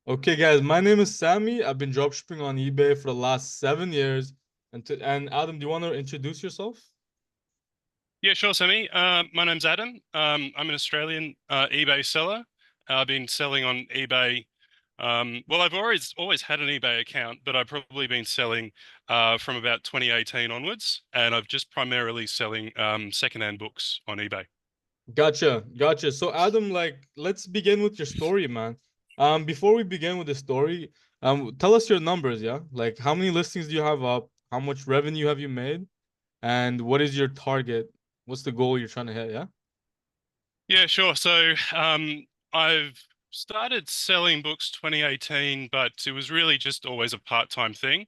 Okay, guys, my name is Sammy. I've been dropshipping on eBay for the last 7 years. And Adam, do you want to introduce yourself? Yeah, sure, Sammy. My name's Adam. I'm an Australian eBay seller. I've been selling on eBay. Well, I've always had an eBay account, but I've probably been selling from about 2018 onwards, and I've just primarily selling secondhand books on eBay. Gotcha, gotcha. So Adam, let's begin with your story, man. Before we begin with the story, tell us your numbers, yeah? Like how many listings do you have up? How much revenue have you made? And what is your target? What's the goal you're trying to hit, yeah? Yeah, sure. I've started selling books 2018, but it was really just always a part-time thing.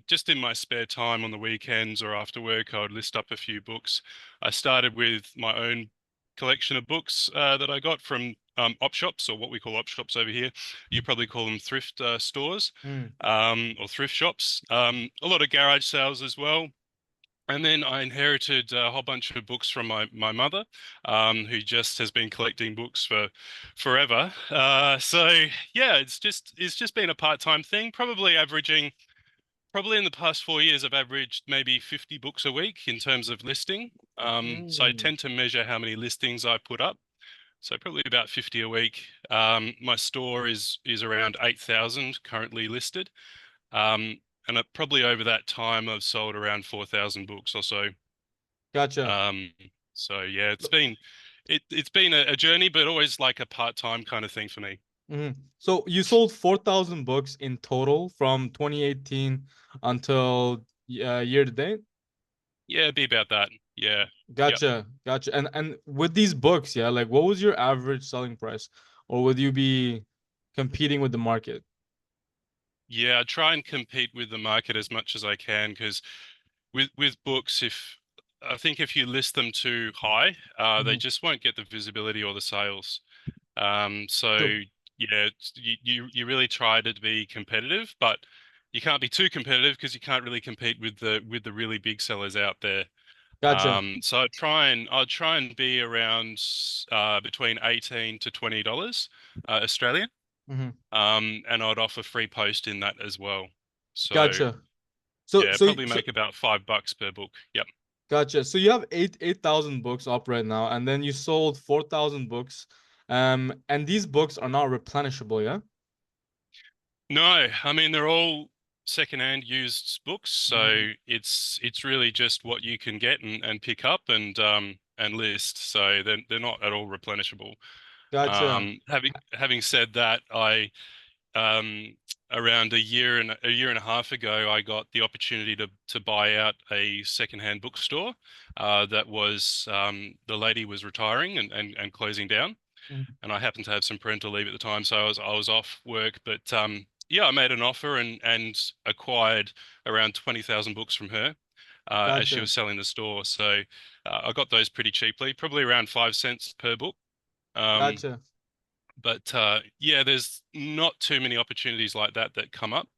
Just in my spare time on the weekends or after work, I would list up a few books. I started with my own collection of books that I got from op shops, or what we call op shops over here. You probably call them thrift stores Mm, or thrift shops. A lot of garage sales as well. And then I inherited a whole bunch of books from my mother, who just has been collecting books for forever. So yeah, it's just been a part-time thing. Probably in the past 4 years, I've averaged maybe 50 books a week in terms of listing. So I mm. tend to measure how many listings I put up. So probably about 50 a week. My store is around 8,000 currently listed. And probably over that time, I've sold around 4,000 books or so. Gotcha. Um, so yeah, it's been a journey, but always like a part-time kind of thing for me. So you sold 4,000 books in total from 2018 until year to date? Yeah, it'd be about that. Yeah. Yep. Gotcha, gotcha. And with these books, yeah, like what was your average selling price? Or would you be competing with the market? Yeah, I try and compete with the market as much as I can because with books, if I think if you list them too high, they Mhm. just won't get the visibility or the sales. So True. yeah, you really try to be competitive, but you can't be too competitive because you can't really compete with the really big sellers out there. Gotcha. So I'd try and be around between 18 to $20 Australian. Hmm. And I'd offer free post in that as well. So Gotcha. So yeah, so probably so make about $5 per book. Yep. gotcha. So you have 8,000 books up right now, and then you sold 4,000 books. And these books are not replenishable, yeah? No, I mean they're all secondhand used books, Mhm. so it's really just what you can get and pick up and list. So they're not at all replenishable. Gotcha. Having said that, I um, around a year and a half ago, I got the opportunity to buy out a secondhand bookstore that was the lady was retiring and closing down, Mhm. and I happened to have some parental leave at the time, so I was off work, but yeah, I made an offer and acquired around 20,000 books from her. As she Gotcha. was selling the store, so I got those pretty cheaply, probably around 5 cents per book. Um, Gotcha. but yeah, there's not too many opportunities like that that come up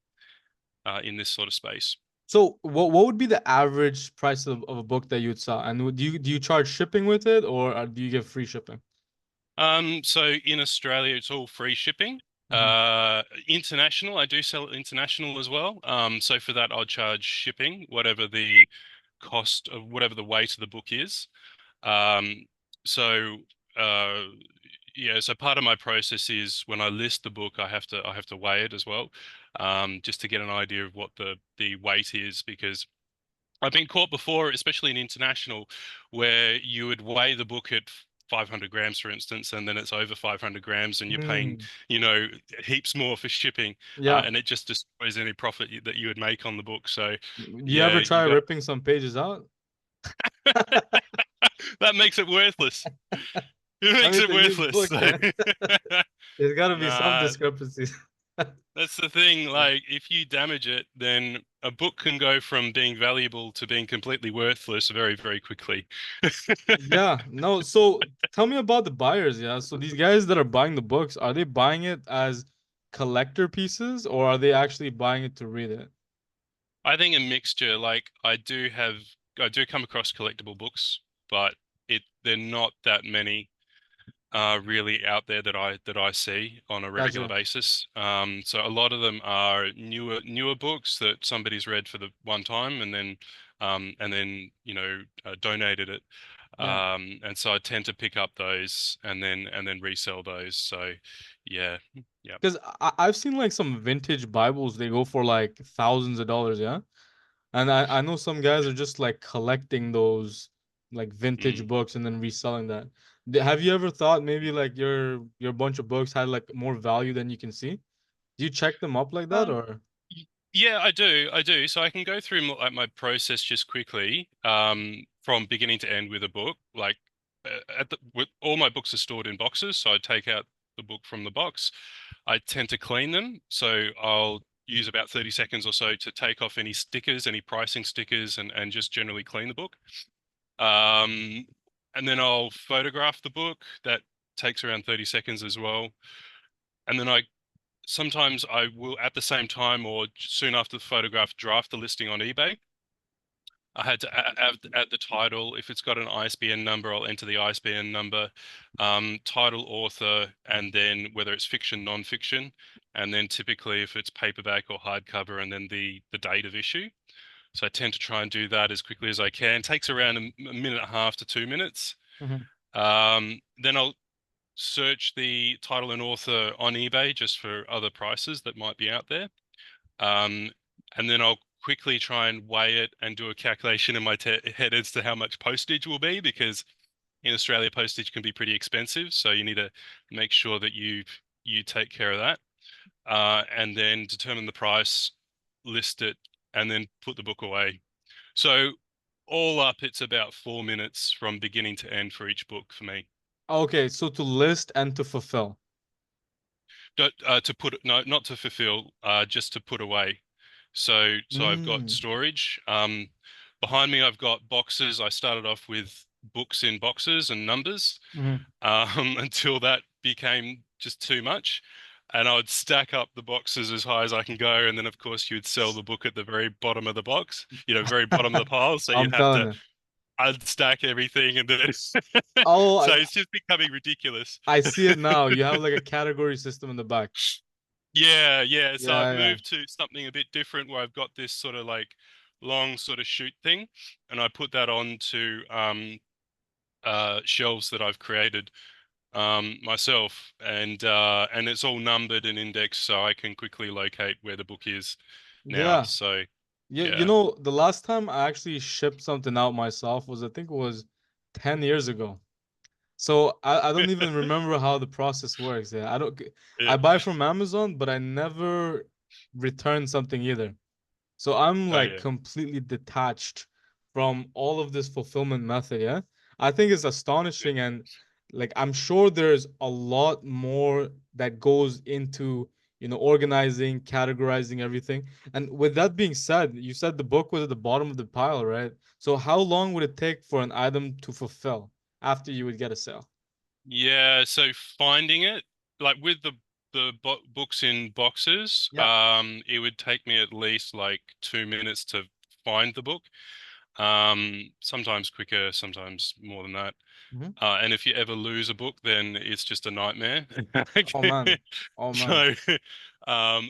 in this sort of space. So what would be the average price of a book that you'd sell? And do you charge shipping with it, or do you give free shipping? So in Australia, it's all free shipping. Hmm. International, I do sell international as well. So for that, I'll charge shipping, whatever the cost of whatever the weight of the book is. Um, so uh, yeah, so part of my process is when I list the book, I have to weigh it as well, just to get an idea of what the weight is because I've been caught before, especially in international, where you would weigh the book at 500 grams, for instance, and then it's over 500 grams, and you're paying, Mm, you know, heaps more for shipping, yeah. and it just destroys any profit that you would make on the book. So, Do you yeah, ever try you got ripping some pages out? that makes it worthless. It I makes mean, it it's a used worthless. book, So, man. There's got to be some nah, discrepancies. that's the thing. Like, if you damage it, then a book can go from being valuable to being completely worthless very, very quickly. Yeah, no. So tell me about the buyers. Yeah. So these guys that are buying the books, are they buying it as collector pieces or are they actually buying it to read it? I think a mixture. Like I do come across collectible books, but they're not that many. really out there that I see on a regular Gotcha. basis. So a lot of them are newer books that somebody's read for the one time and then donated it. Yeah. And so I tend to pick up those and then resell those. So yeah, yeah. Because I've seen like some vintage Bibles, they go for like thousands of dollars, yeah? And I know some guys are just like collecting those like vintage Mm. books and then reselling that. Have you ever thought maybe like your bunch of books had like more value than you can see? Do you check them up like that Uh, or? Yeah, I do. I do. So I can go through like my process just quickly, from beginning to end with a book. Like with all my books are stored in boxes, so I take out the book from the box. I tend to clean them, so I'll use about 30 seconds or so to take off any stickers, any pricing stickers, and just generally clean the book. Um, and then I'll photograph the book. That takes around 30 seconds as well. And then I sometimes I will at the same time or soon after the photograph draft the listing on eBay. I had to add the title. If it's got an ISBN number, I'll enter the ISBN number, title, author, and then whether it's fiction, non-fiction, and then typically if it's paperback or hardcover, and then the date of issue. So I tend to try and do that as quickly as I can. It takes around a minute and a half to 2 minutes. Mhm. Then I'll search the title and author on eBay just for other prices that might be out there. Um, and then I'll quickly try and weigh it and do a calculation in my head as to how much postage will be, because in Australia postage can be pretty expensive. So you need to make sure that you take care of that, and then determine the price, list it, and then put the book away. So all up, it's about 4 minutes from beginning to end for each book for me. Okay, so to list and to fulfill. To put no, not to fulfill, just to put away. So I've got Mm. storage. Behind me, I've got boxes. I started off with books in boxes and numbers, Mhm. until that became just too much. And I would stack up the boxes as high as I can go. And then, of course, you would sell the book at the very bottom of the box, very bottom of the pile. So I'm you'd have telling to you. unstack everything. And then, Oh, so it's just becoming ridiculous. I see it now. You have like a category system in the back. Yeah, yeah. So I've Yeah, yeah. moved to something a bit different where I've got this sort of like long sort of chute thing, and I put that onto shelves that I've created myself, and it's all numbered and indexed so I can quickly locate where the book is now. Yeah. So You yeah. know, the last time I actually shipped something out myself was I think it was 10 years ago. So I don't even remember how the process works. Yeah, Yeah. I buy from Amazon, but I never return something either. So I'm Oh like yeah. completely detached from all of this fulfillment method, yeah. I think it's astonishing and like I'm sure there's a lot more that goes into, organizing, categorizing everything. And with that being said, you said the book was at the bottom of the pile, right? So how long would it take for an item to fulfill after you would get a sale? Yeah, so finding it, like with the books in boxes, Yeah. it would take me at least like 2 minutes to find the book. Sometimes quicker, sometimes more than that. Mhm. And if you ever lose a book, then it's just a nightmare. Oh man. Oh man. So,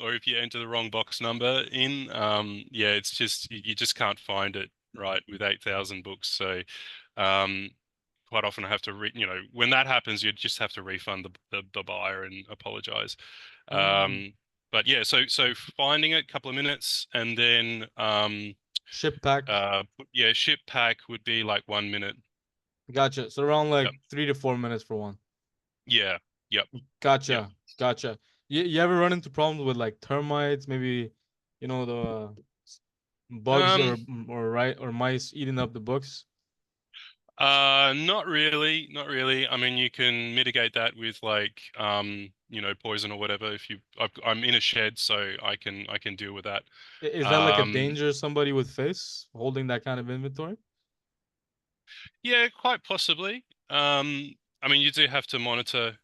or if you enter the wrong box number in, yeah, it's just you just can't find it right with 8,000 books. So, um, quite often I have to when that happens, you just have to refund the buyer and apologize. Mm. But yeah, so finding it, couple of minutes, and then Ship pack. yeah, ship pack would be like 1 minute. Gotcha. So around like Yep. 3 to 4 minutes for one. Yeah. Yep. Yep. Gotcha. Gotcha. You ever run into problems with like termites, maybe, the bugs Um, or mice eating up the books? not really, not really. I mean, you can mitigate that with like, poison or whatever. I'm in a shed, so I can deal with that. Is that like a Um, danger somebody would face holding that kind of inventory? yeah, quite possibly. I mean, you do have to monitor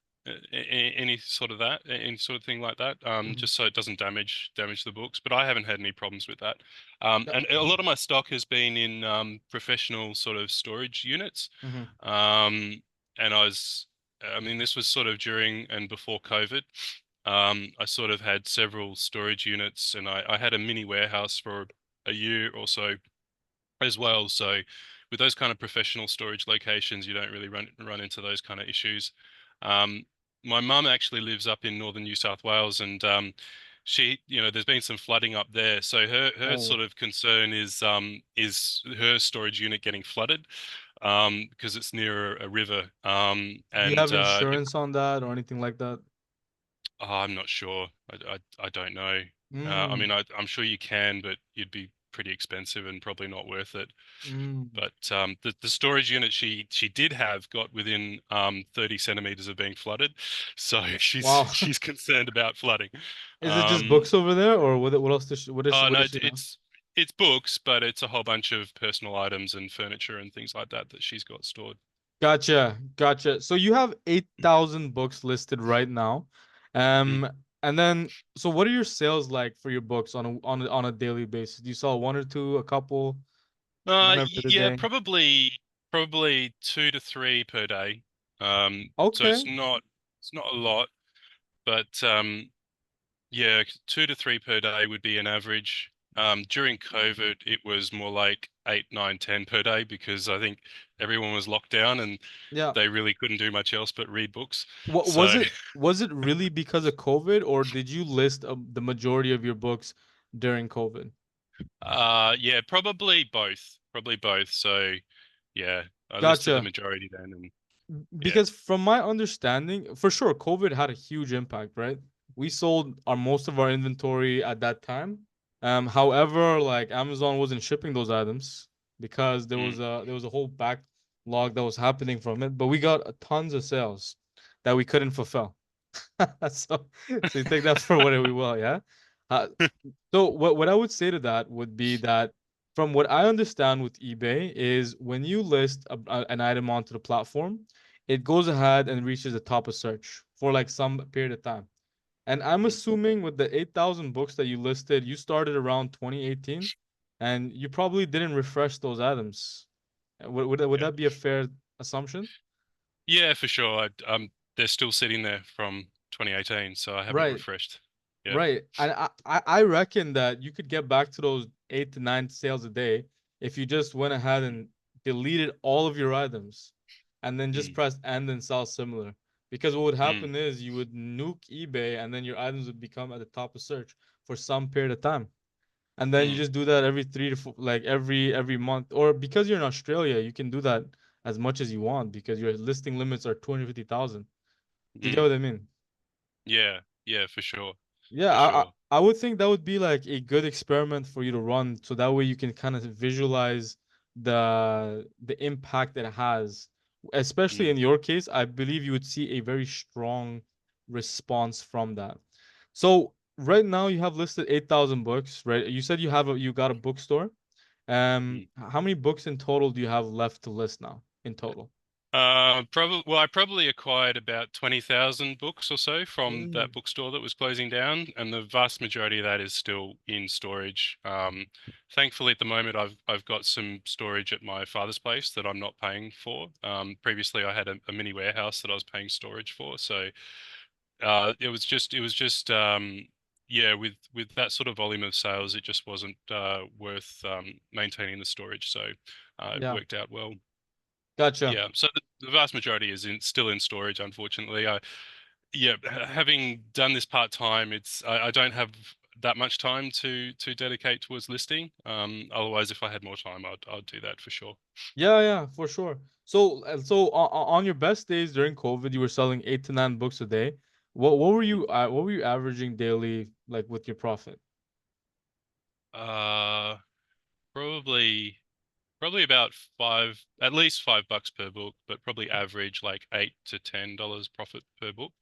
any sort of that, any sort of thing like that, Mhm. just so it doesn't damage the books. But I haven't had any problems with that. Yeah. And a lot of my stock has been in professional sort of storage units. Mhm. Um, and I was I mean, this was sort of during and before COVID. I sort of had several storage units, and I had a mini warehouse for a year or so as well. So with those kind of professional storage locations, you don't really run into those kind of issues. Um, my mum actually lives up in northern New South Wales, and she, there's been some flooding up there. So her Oh, sort of concern is her storage unit getting flooded because it's near a river. do you And have insurance on that or anything like that? I'm not sure. I don't know. I Mm, mean, I'm sure you can, but you'd be pretty expensive and probably not worth it. mm. But the storage unit she did have got within 30 centimeters of being flooded, so she's Wow. she's concerned about flooding. Is it just Um, books over there, or what else no, what does she have? it's books, but it's a whole bunch of personal items and furniture and things like that that she's got stored. Gotcha, gotcha. So you have 8,000 books listed right now. Mm. And then so what are your sales like for your books on a daily basis? Do you sell one or two, a couple, one every other Yeah, day? probably 2 to 3 per day. So Okay. it's not a lot, but yeah, 2 to 3 per day would be an average. During COVID, it was more like 8, 9, 10 per day because I think everyone was locked down and Yeah. they really couldn't do much else but read books. What So, was it really because of COVID, or did you list the majority of your books during COVID? yeah, probably both. Probably both. So, yeah, I listed the Gotcha. majority then, and yeah. Because from my understanding, for sure, COVID had a huge impact, right? We sold our most of our inventory at that time. However, like Amazon wasn't shipping those items because Mm, there was a whole backlog that was happening from it. But we got tons of sales that we couldn't fulfill. So, so you take that for what we will, yeah. Uh, so what I would say to that would be that from what I understand with eBay is when you list an item onto the platform, it goes ahead and reaches the top of search for like some period of time. And I'm mm, assuming with the 8,000 books that you listed, you started around 2018 and you probably didn't refresh those items. Would yeah. that be a fair assumption? Yeah, for sure. They're still sitting there from 2018, so I haven't Right. refreshed. Yeah. Right. And I reckon that you could get back to those 8 to 9 sales a day if you just went ahead and deleted all of your items and then just Mm, pressed end and sell similar. Because what would mm, happen is you would nuke eBay and then your items would become at the top of search for some period of time. And then you mm, just do that every 3 to 4, like every month. Or because you're in Australia, you can do that as much as you want because your listing limits are 250,000. Do you get mm. what I mean? Yeah, yeah, for sure. Yeah, For sure. I would think that would be like a good experiment for you to run, so that way you can kind of visualize the impact it has. Especially Mm, in your case, I believe you would see a very strong response from that. So right now you have listed 8,000 books, right? You said you got a bookstore. mm. How many books in total do you have left to list now in total? Probably, well, I probably acquired about 20,000 books or so from that Mm, bookstore that was closing down, and the vast majority of that is still in storage. Thankfully, at the moment, I've got some storage at my father's place that I'm not paying for. Previously, I had a mini warehouse that I was paying storage for, so it was just yeah, with that sort of volume of sales, it just wasn't worth maintaining the storage, so it yeah, worked out well. gotcha. Yeah, so the vast majority is still in storage, unfortunately. Yeah, having done this part time, I don't have that much time to dedicate towards listing. Otherwise, if I had more time, I'd do that for sure. Yeah, yeah, for sure. So, on your best days during COVID, you were selling 8 to 9 books a day. What were you averaging daily like with your profit? Uh, probably probably about at least $5 per book, but probably average like $8 to $10 profit per book.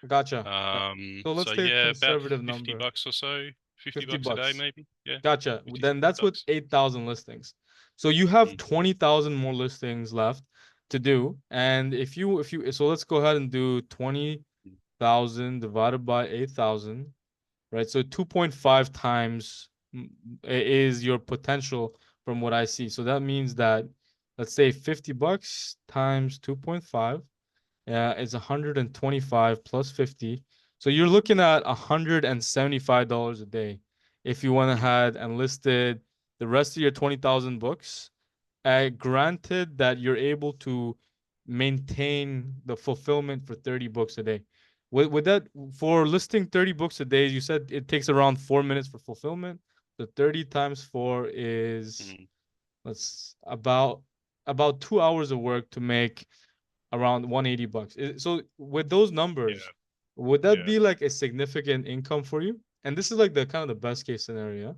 Gotcha. So So let's take a yeah, about conservative 50 number, bucks or so, 50 50 bucks a day bucks. maybe. Yeah, Gotcha. 50 Then that's with bucks. 8,000 listings. So you have Mm, 20,000 more listings left to do. And so let's go ahead and do mm, 20,000 divided by 8,000. Right? So 2.5 times is your potential from what I see. So that means that let's say 50 bucks times 2.5. Yeah, it's 125 plus 50. So you're looking at $175 a day if you went Mm, ahead and listed the rest of your 20,000 books. Granted that you're able to maintain the fulfillment for 30 books a day. With that, for listing 30 books a day, you said it takes around 4 minutes for fulfillment. So 30 times 4 is mm. that's about 2 hours of work to make around 180 bucks. So with those numbers, Yeah, would that yeah. be like a significant income for you? And this is like the kind of the best case scenario.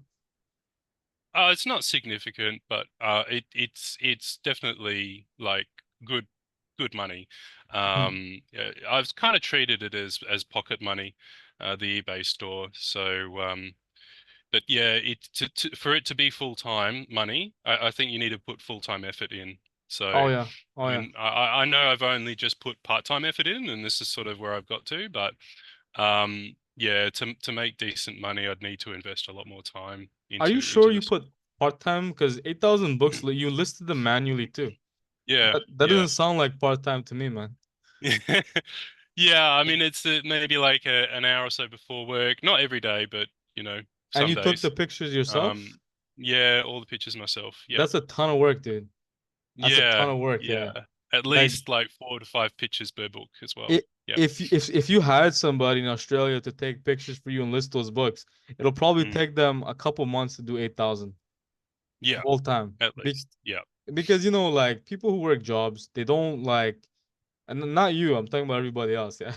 It's not significant, but it's definitely like good good money. Yeah? Yeah, I've kind of treated it as pocket money, the eBay store. So but yeah, for it to be full-time money, I think you need to put full-time effort in. So Oh yeah. Oh I yeah. mean, I know I've only just put part-time effort in, and this is sort of where I've got to, but yeah, to make decent money, I'd need to invest a lot more time Are you into sure you this. put part-time? Because 8,000 books, you listed them manually too. Yeah, That yeah. doesn't sound like part-time to me, man. Yeah, I mean it's maybe like an hour or so before work. Not every day, but And some you took the days. pictures yourself? Yeah, all the pictures myself. Yep. That's a ton of work, dude. That's a ton Yeah, of work, yeah. yeah. At Like least like 4 to 5 pictures per book as well. it, Yep. if you had somebody in Australia to take pictures for you and list those books, it'll probably Mm. take them a couple months to do 8,000 Yeah, full time. at least. Yeah. Because like people who work jobs, they don't like, and not you, I'm talking about everybody else, yeah.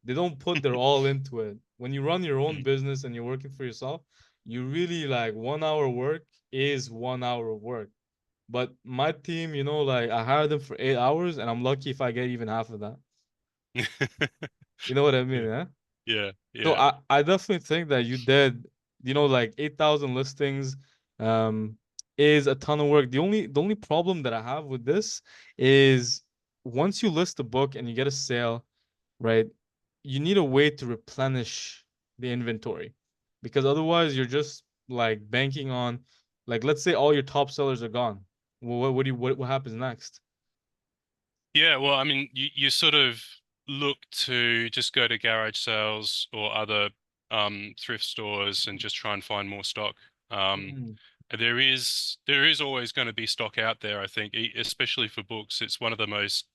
They don't put their all into it. When you run your own Mm. business and you're working for yourself, you really like 1 hour work is 1 hour of work. But my team, like I hire them for 8 hours and I'm lucky if I get even half of that. You know what I mean, Yeah, yeah? yeah, So yeah. I definitely think that you did, like 8,000 listings is a ton of work. The only problem that I have with this is once you list a book and you get a sale, right? You need a way to replenish the inventory because otherwise you're just like banking on, like, let's say all your top sellers are gone. Well, what happens next? Yeah, well, I mean, you sort of look to just go to garage sales or other thrift stores and just try and find more stock. Um, Mm, there is always going to be stock out there, I think, especially for books. It's one of the most,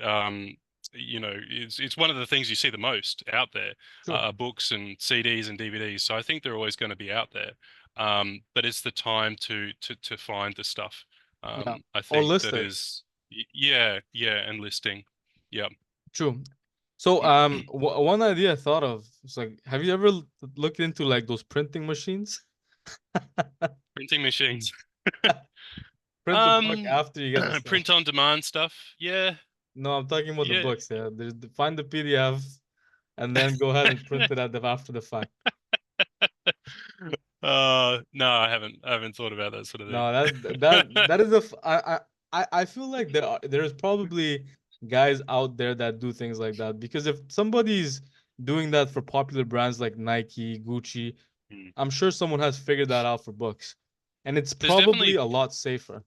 um, it's one of the things you see the most out there, sure. books and CDs and DVDs. So I think they're always going to be out there. But it's the time to find the stuff. Yeah. I Or think list that it. is, yeah, yeah, and listing. Yeah. True. So, one idea I thought of is like, have you ever looked into like those printing machines? Printing machines. Print the book Um, after you get the sale. print on demand stuff. Yeah, No, I'm talking about the yeah. books. Yeah, find the PDF and then go ahead and print it after the fact. No, I haven't thought about that sort of No, thing. that is I feel like there's probably guys out there that do things like that because if somebody's doing that for popular brands like Nike, Gucci, Hmm. I'm sure someone has figured that out for books, and it's There's probably definitely, a lot safer.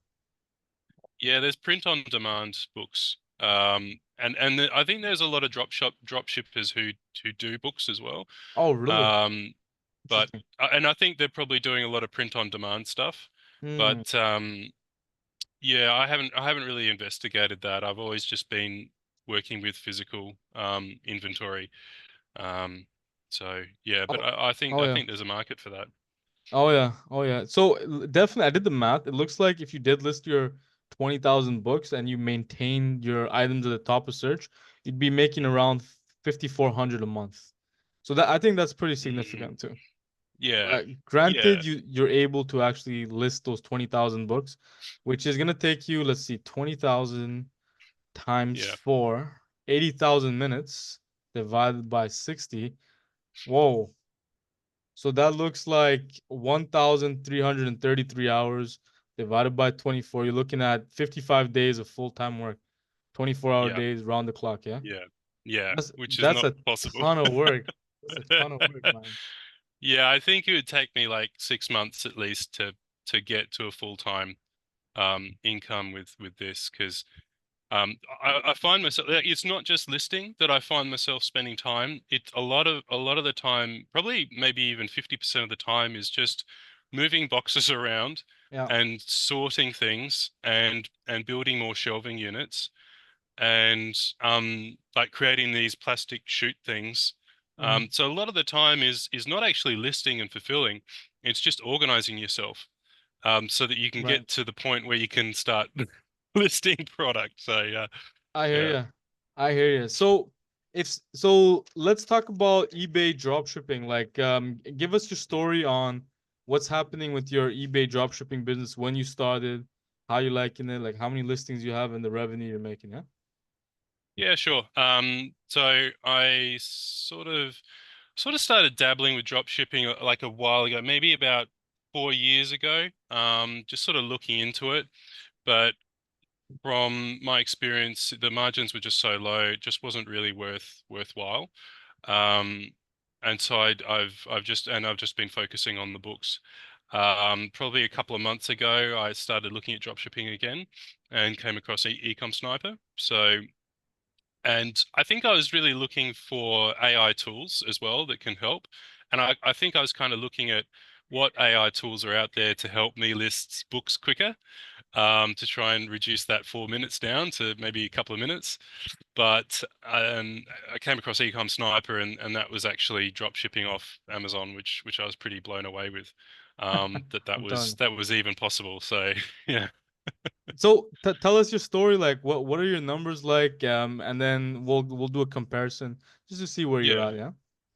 yeah, there's print on demand books. I think there's a lot of drop shippers who do books as well. Oh, really? Um, but Interesting. and I think they're probably doing a lot of print on demand stuff. Hmm. But yeah, I haven't really investigated that. I've always just been working with physical inventory. Um, so yeah, but Oh, I think oh I yeah. think there's a market for that. Oh yeah. Oh yeah. So definitely, I did the math. It looks like if you did list your 20,000 books and you maintain your items at the top of search, you'd be making around 5,400 a month. So that I think that's pretty Mm, significant too. yeah, Granted, yeah, you're able to actually list those 20,000 books, which is gonna take you, let's see, 20,000 times yeah, 4, 80,000 minutes divided by 60. Whoa. So that looks like 1,333 hours divided by 24. You're looking at 55 days of full-time work, 24-hour yeah, days round the clock, yeah? yeah, yeah, which is That's not a possible. ton of work. That's a ton of work, man. Yeah, I think it would take me like 6 months at least to get to a full-time income with this because I find myself, like, it's not just listing that I find myself spending time. It's a lot of the time, probably maybe even 50% of the time is just moving boxes around Yeah. and sorting things and building more shelving units and like creating these plastic chute things. Hmm. So a lot of the time is not actually listing and fulfilling. It's just organizing yourself so that you can Right. get to the point where you can start listing product. So yeah, I hear yeah, you. I hear you. So if so, let's talk about eBay dropshipping. Like, give us your story on what's happening with your eBay dropshipping business, when you started, how you liking it, like how many listings you have, and the revenue you're making. Yeah. yeah, sure. So I sort of started dabbling with drop shipping like a while ago, maybe about 4 years ago. Just sort of looking into it, but from my experience, the margins were just so low, it just wasn't really worthwhile. Um, and so I've just been focusing on the books. Probably a couple of months ago, I started looking at dropshipping again and came across EcomSniper. And I think I was really looking for AI tools as well that can help. And I think I was kind of looking at what AI tools are out there to help me list books quicker, to try and reduce that 4 minutes down to maybe a couple of minutes. But I came across EcomSniper, and that was actually drop shipping off Amazon, which I was pretty blown away with. That I'm telling was you. that was even possible. So yeah, So tell us your story. Like, what are your numbers like? And then we'll do a comparison just to see where you're yeah, at. Yeah.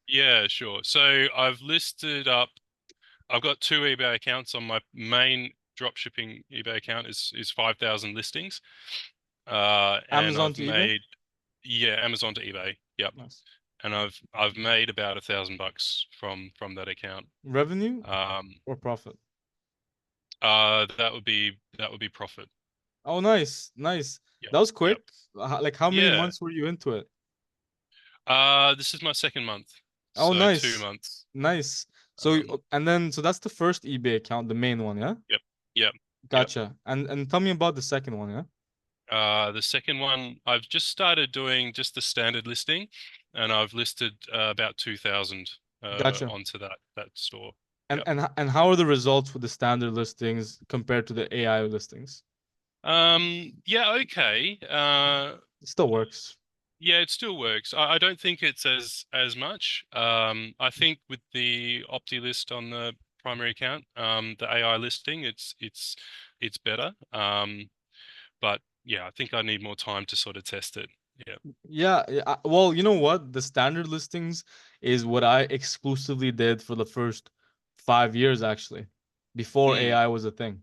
yeah, sure. So I've listed up. I've got two eBay accounts. On my main dropshipping eBay account is 5,000 listings. And Amazon I've to eBay. made, yeah, Amazon to eBay. Yep. Nice. And I've made about $1,000 from that account. Revenue Um, or profit? that would be profit. Oh, nice, nice. Yep. That was Yep. quick. Like, how many Yeah. months were you into it? This is my second month, Oh, so two nice, months. nice. So, Um, and then so that's the first eBay account, the main one, yeah? yep. Yep. Yep. Gotcha. And tell me about the second one, yeah? The second one, I've just started doing just the standard listing, and I've listed about 2,000 Gotcha. onto that store. And Yep. and how are the results with the standard listings compared to the AI listings? Yeah, okay. It still works. Yeah, it still works. I don't think it's as much. I think with the Opti list on the primary account, the AI listing, it's better. But yeah, I think I need more time to sort of test it. Yeah. Yeah, yeah, well, you know what? The standard listings is what I exclusively did for the first 5 years, actually, before Mm, AI was a thing.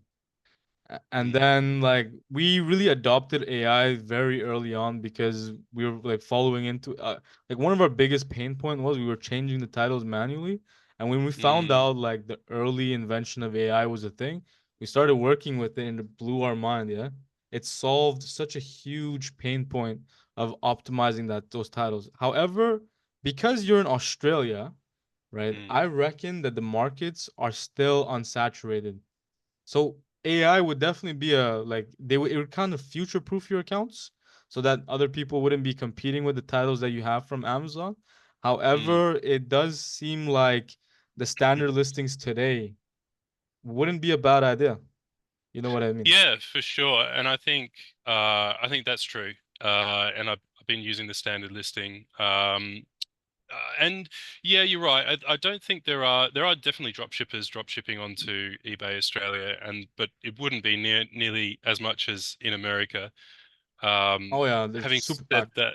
And mm, then like we really adopted AI very early on because we were like following into like one of our biggest pain point was we were changing the titles manually. And when we found mm, out like the early invention of AI was a thing, we started working with it and it blew our mind, yeah. It solved such a huge pain point of optimizing those titles. However, because you're in Australia, right? mm, I reckon that the markets are still unsaturated, so AI would definitely be a like they would it would kind of future proof your accounts so that other people wouldn't be competing with the titles that you have from Amazon. mm. However, it does seem like the standard listings today wouldn't be a bad idea. You know what I mean? Yeah, for sure. And I think that's true. And I've been using the standard listing. And yeah, you're right. I don't think there are definitely drop shippers drop shipping onto eBay Australia, and but it wouldn't be nearly as much as in America. Oh yeah, they're Having super said packed. that,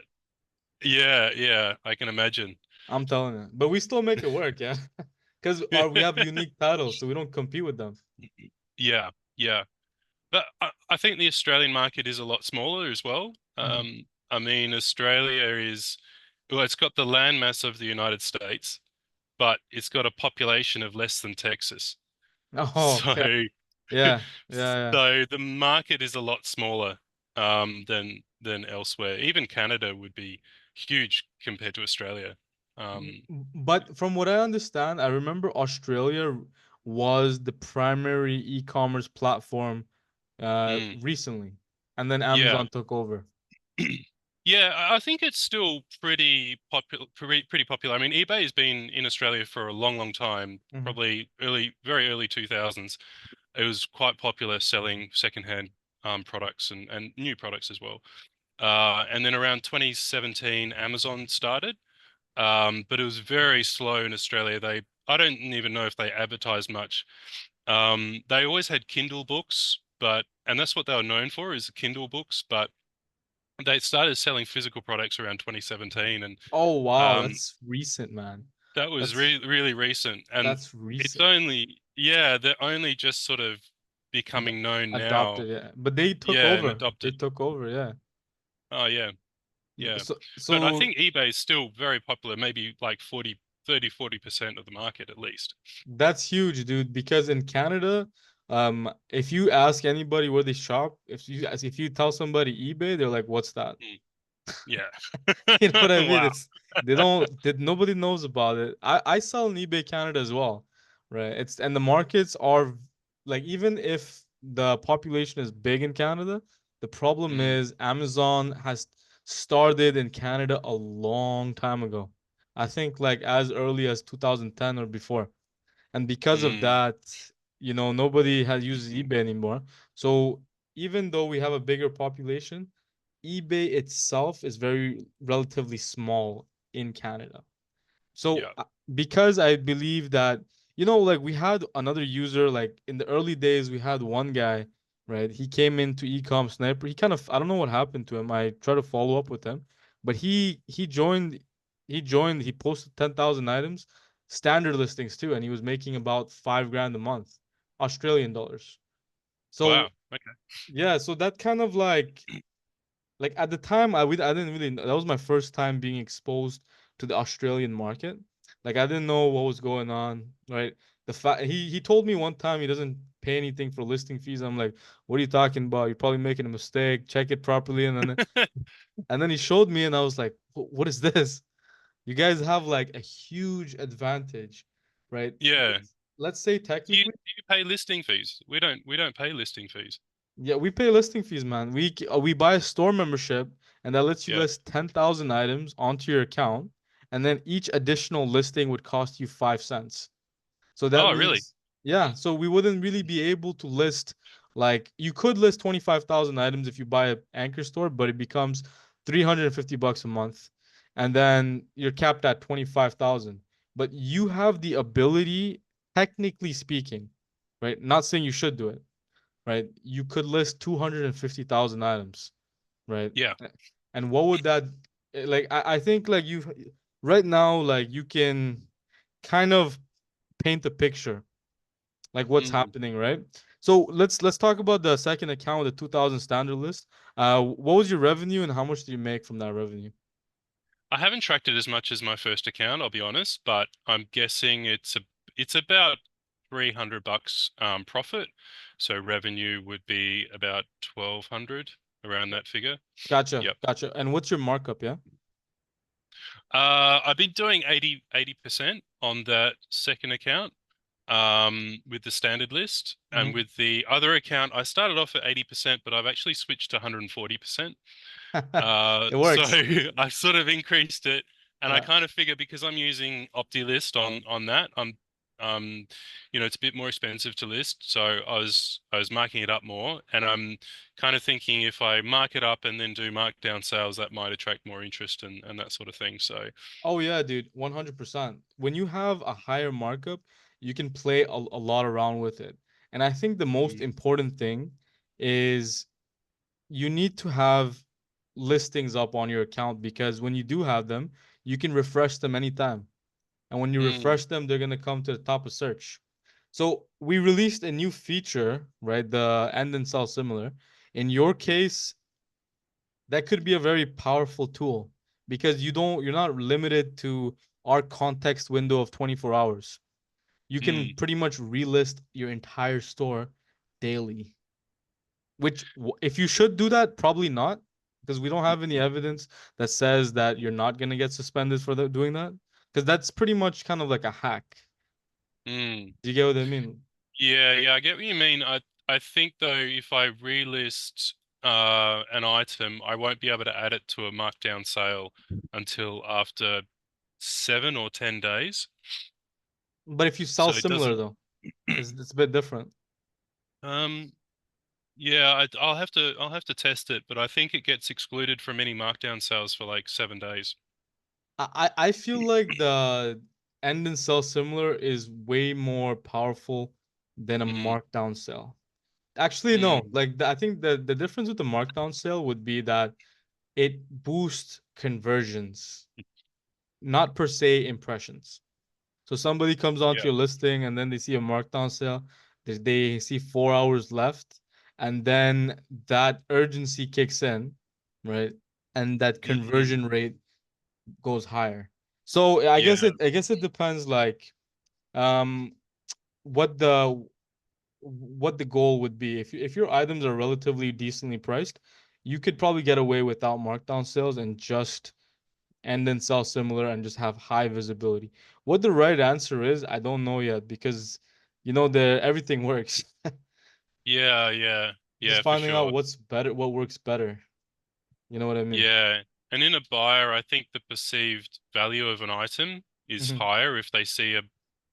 yeah, yeah, I can imagine. I'm telling you. But we still make it work, yeah. Because we have unique titles, so we don't compete with them. Yeah, yeah. But I think the Australian market is a lot smaller as well. Mhm. I mean, Australia is, well, it's got the landmass of the United States, but it's got a population of less than Texas. Oh, So, okay. Yeah, yeah, yeah. so the market is a lot smaller than elsewhere. Even Canada would be huge compared to Australia. Um, But from what I understand, I remember Australia was the primary e-commerce platform mm, recently, and then yeah, Amazon took over. Yeah, I think it's still pretty popular. Pretty popular. I mean, eBay has been in Australia for a long, long time. Mhm. Probably very early 2000s. It was quite popular selling secondhand products and new products as well. And then around 2017, Amazon started, but it was very slow in Australia. I don't even know if they advertised much. They always had Kindle books, and that's what they were known for is Kindle books. But they started selling physical products around 2017, and Oh wow, um, that's recent, man. that was That's really recent. And that's it's recent. only, yeah, they're only just sort of Ad- becoming known now. Adopted, yeah. But they took Yeah, and over. They adopted. took over, yeah. Oh, yeah, yeah. So But I so think eBay is still very popular, maybe like 40% of the market at least. that's huge, dude, because in Canada, if you ask anybody where they shop, if you tell somebody eBay, they're like, "What's that?" Mm, yeah. You know what I mean? Wow. It's they don't that nobody knows about it. I sell on eBay Canada as well, right? It's and the markets are like even if the population is big in Canada, the problem Mm, is Amazon has started in Canada a long time ago. I think like as early as 2010 or before. And because of mm, that, nobody has uses eBay anymore. So even though we have a bigger population, eBay itself is very relatively small in Canada. So yeah. because I believe that, like we had another user, like in the early days, we had one guy, right? He came into EcomSniper. He kind of, I don't know what happened to him. I tried to follow up with him, but he posted 10,000 items, standard listings too, and he was making about 5 grand a month, Australian dollars. Wow. So Okay. yeah, so that kind of like at the time I didn't really that was my first time being exposed to the Australian market. Like I didn't know what was going on, right? The fact he told me one time he doesn't pay anything for listing fees. I'm like, what are you talking about? You're probably making a mistake. Check it properly. And then he showed me and I was like, What is this? You guys have like a huge advantage, right? Yeah. Let's say Do technically. you pay listing fees? We don't pay listing fees. Yeah, we pay listing fees, man. We buy a store membership, and that lets you Yeah. list 10,000 items onto your account, and then each additional listing would cost you 5 cents. So that Oh, really? means, yeah, so we wouldn't really be able to list like you could list 25,000 items if you buy an anchor store, but it becomes 350 bucks a month. And then you're capped at 25,000. But you have the ability, technically speaking, right? Not saying you should do it, right? You could list 250,000 items, right? Yeah. And what would that like I think like you right now like you can kind of paint the picture like what's Mm. happening, right? So let's talk about the second account, the 2000 standard list. What was your revenue and how much did you make from that revenue? I haven't tracked it as much as my first account, I'll be honest, but I'm guessing it's about 300 bucks profit. So revenue would be about 1200 around that figure. Gotcha, Yep. gotcha. And what's your markup, yeah? I've been doing 80% on that second account with the standard list. And Hmm. with the other account, I started off at 80%, but I've actually switched to 140%. It So works. I've sort of increased it, and I Yeah. kind of figure because I'm using OptiList on that, it's a bit more expensive to list. So I was marking it up more, and I'm kind of thinking if I mark it up and then do markdown sales, that might attract more interest and that sort of thing. So Oh yeah, dude, 100%. When you have a higher markup, you can play a lot around with it. And I think the most mm, important thing is you need to have listings up on your account because when you do have them, you can refresh them anytime. And when you mm, refresh them, they're going to come to the top of search. So we released a new feature, right? The end and sell similar. In your case, that could be a very powerful tool because you're not limited to our context window of 24 hours. You can mm, pretty much relist your entire store daily. Which if you should do that, probably not, because we don't have any evidence that says that you're not gonna get suspended for doing that. Because that's pretty much kind of like a hack. mm. Do you get what I mean? Yeah, yeah, I get what you mean. I think though, if I relist. an item, I won't be able to add it to a markdown sale until after 7 or 10 days. But if you sell So it similar doesn't. though, it's a bit different. Um, yeah, I'll have to test it, but I think it gets excluded from any markdown sales for like 7 days. I feel like the end and sell similar is way more powerful than a Mm, markdown sale. Actually, no. mm, Like I think the difference with the markdown sale would be that it boosts conversions, not per se impressions. So somebody comes onto yeah. your listing and then they see a markdown sale, they see 4 hours left, and then that urgency kicks in, right? And that Hmm. conversion rate goes higher. So I guess Yeah. it depends like um what the goal would be. If your items are relatively decently priced, you could probably get away without markdown sales and just and then sell similar and just have high visibility. What the right answer is, I don't know yet because the everything works. Yeah. Yeah. Just Yeah, for finding out sure. what's better, what works better. You know what I mean? Yeah. And in a buyer, I think the perceived value of an item is Hmm. higher if they see a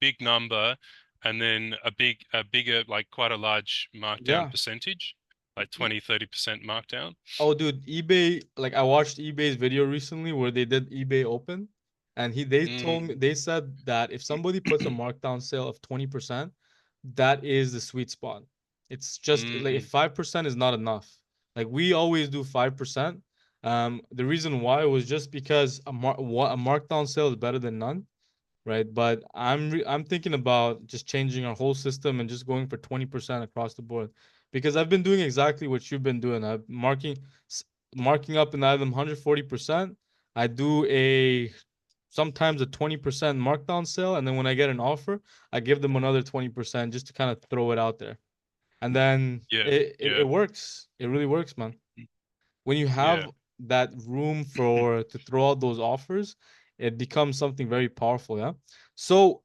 big number and then a bigger, like quite a large markdown Yeah. percentage, like 20-30% markdown. Oh, dude, eBay, like I watched eBay's video recently where they did eBay Open, and they told me Mm. they said that if somebody puts a markdown sale of 20%, that is the sweet spot. It's just like if Mm. 5% is not enough. Like we always do 5%. The reason why was just because a markdown sale is better than none, right? But I'm thinking about just changing our whole system and just going for 20% across the board because I've been doing exactly what you've been doing. I'm marking up an item 140%. I do a sometimes a 20% markdown sale, and then when I get an offer, I give them another 20% just to kind of throw it out there. And then Yeah. it Yeah. works. It really works, man. When you Yeah. have that room for to throw out those offers, it becomes something very powerful, yeah. So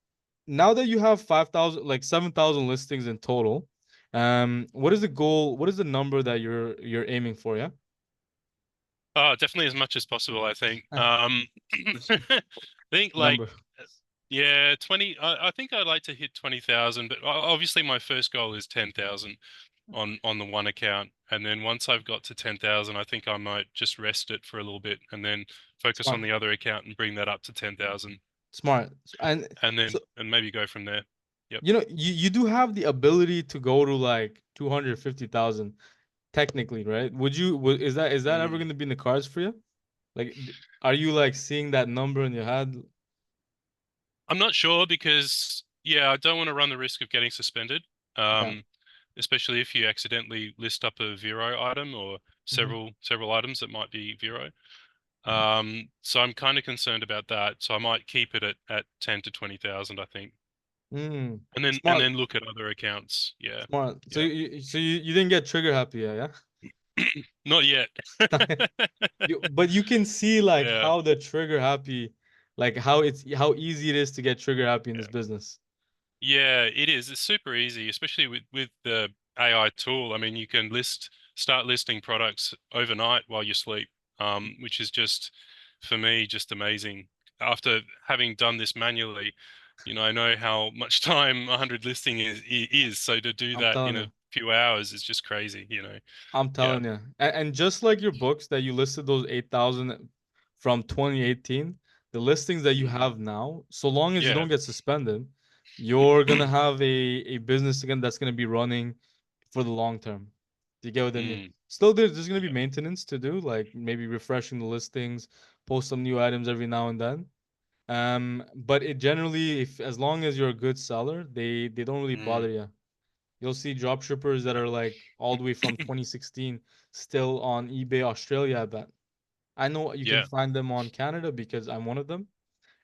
now that you have 5,000, like 7,000 listings in total, what is the goal? What is the number that you're aiming for, yeah? Oh, definitely as much as possible, I think. I think like Number. yeah, 20 I think I'd like to hit 20,000, but obviously my first goal is 10,000 on the one account. And then once I've got to 10,000, I think I might just rest it for a little bit and then focus on Smart. the other account and bring that up to 10,000 Smart. And and then so and maybe go from there. Yep. you do have the ability to go to like 250,000 technically, right? Is that ever Mm. going to be in the cards for you? Like, are you like seeing that number in your head? I'm not sure because yeah, I don't want to run the risk of getting suspended. Yeah. Um, especially if you accidentally list up a Vero item or Hmm. several items that might be Vero. So I'm kind of concerned about that. So I might keep it at 10 to 20,000, I think. Mm. And Smart. then look at other accounts. Yeah. Smart. So Yeah. you didn't get trigger happy, yeah, Not yet. yeah. But you can see like Yeah. how the trigger happy, like how easy it is to get trigger happy in this Yeah. business. Yeah, it is. It's super easy, especially with the AI tool. I mean, you can start listing products overnight while you sleep, which is just for me just amazing. After having done this manually, I know how much time 100 listing is. So to do I'm that in telling a you. few hours is just crazy. I'm Yeah. telling you. And just like your books that you listed those 8,000 from 2018, the listings that you Mm. have now, so long as you Yeah. don't get suspended, you're gonna have a business again that's gonna be running for the long term. Do you get what I mean? Mm. Still, there's gonna be Yeah. maintenance to do, like maybe refreshing the listings, post some new items every now and then. But it generally, if as long as you're a good seller, they don't really Mm. bother you. You'll see dropshippers that are like all the way from 2016 still on eBay Australia, I bet. I know you can Yeah. find them on Canada because I'm one of them.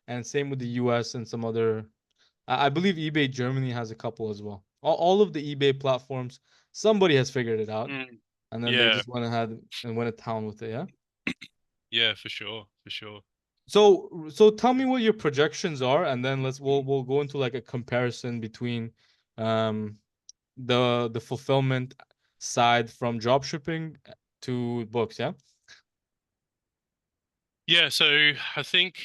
And same with the US and some other. I believe eBay Germany has a couple as well. All of the eBay platforms, somebody has figured it out. Mm. And then they Yeah. just went ahead and went to town with it, yeah? Yeah, for sure. For sure. So tell me what your projections are, and then we'll Mm. we'll go into like a comparison between um the fulfillment side from dropshipping two books, yeah? Yeah, so I think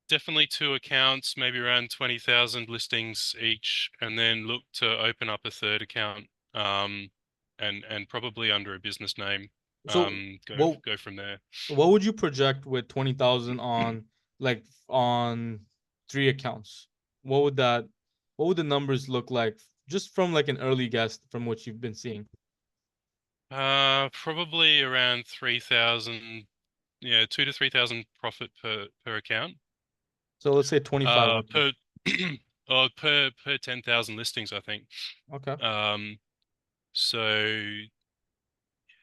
definitely two accounts, maybe around 20,000 listings each, and then look to open up a third account, and probably under a business name. So Go what go from there. what would you project with 20,000 on like on three accounts? What would that what would the numbers look like just from like an early guess from what you've been seeing? Probably around 3,000, yeah, 2 to 3,000 profit per account. So let's say 2,500. Per per 10,000 listings, I think. Okay. Um, so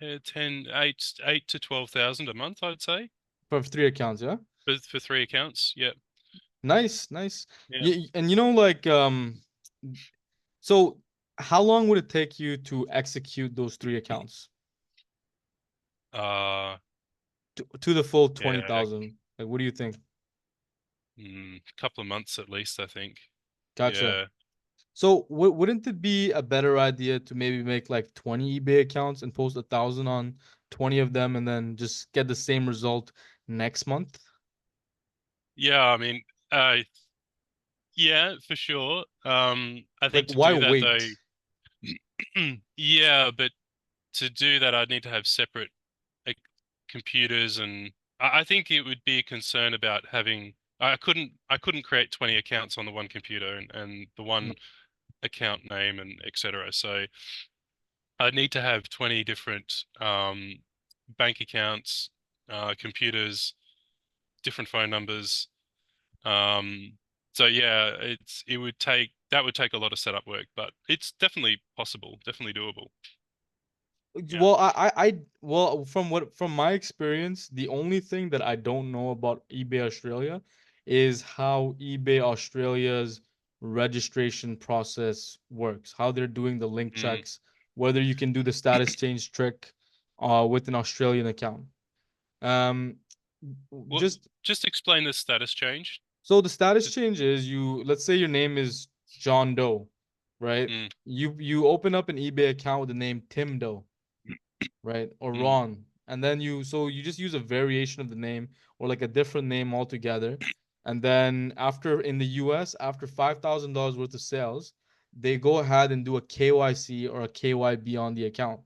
yeah, 8 to 12,000 a month, I'd say, For three accounts, yeah? for three accounts. Yeah, Nice, nice. yeah. Yeah, and you know like so how long would it take you to execute those three accounts Uh, to the full yeah, 20,000? Like what do you think? couple of months at least, I think. Gotcha. Yeah. So wouldn't it be a better idea to maybe make like 20 eBay accounts and post 1,000 on 20 of them and then just get the same result next month? Yeah, I mean, yeah, for sure. I Like think to why do that though, wait? yeah, but to do that, I'd need to have separate like computers, and I think it would be a concern about having. I couldn't create 20 accounts on the one computer and the one account name and etc. So I'd need to have 20 different bank accounts, computers, different phone numbers. Um, so yeah, it would take a lot of setup work, but it's definitely possible, definitely doable. Yeah. Well, well, from my experience, the only thing that I don't know about eBay Australia is how eBay Australia's registration process works, how they're doing the link Mm. checks, whether you can do the status change trick with an Australian account. Um, Well, just just explain the status change. so the status To, change is let's say your name is John Doe, right? mm, You open up an eBay account with the name Tim Doe, right? Or mm, Ron. And then you just use a variation of the name or like a different name altogether. And then after in the US, after $5,000 worth of sales, they go ahead and do a KYC or a KYB on the account.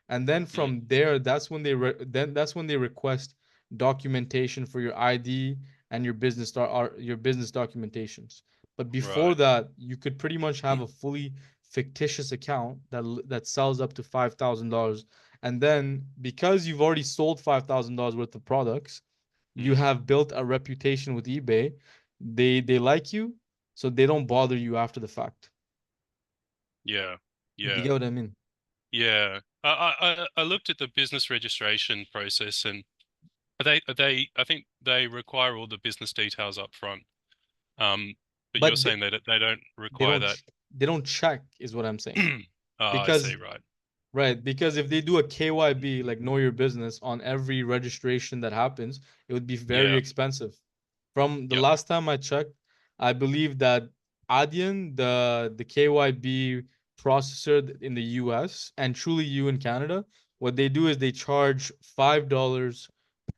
And then mm, from there, that's when they request documentation for your ID and your business documentations. But before right. that, you could pretty much have a fully fictitious account that sells up to $5,000. And then because you've already sold $5,000 worth of products, you Mm, have built a reputation with eBay. They like you, so they don't bother you after the fact. yeah. Do you Yeah. get what I mean? Yeah. I looked at the business registration process, and I think they require all the business details up front. Um, but you're But saying that they don't they require don't that. ch- they don't check is what I'm saying. Oh, I see. Because Right. right, because if they do a KYB, like know your business, on every registration that happens, it would be very Yeah. expensive. From the Yep. last time I checked, I believe that Adyen, the KYB processor in the US, and Truly You in Canada, what they do is they charge $5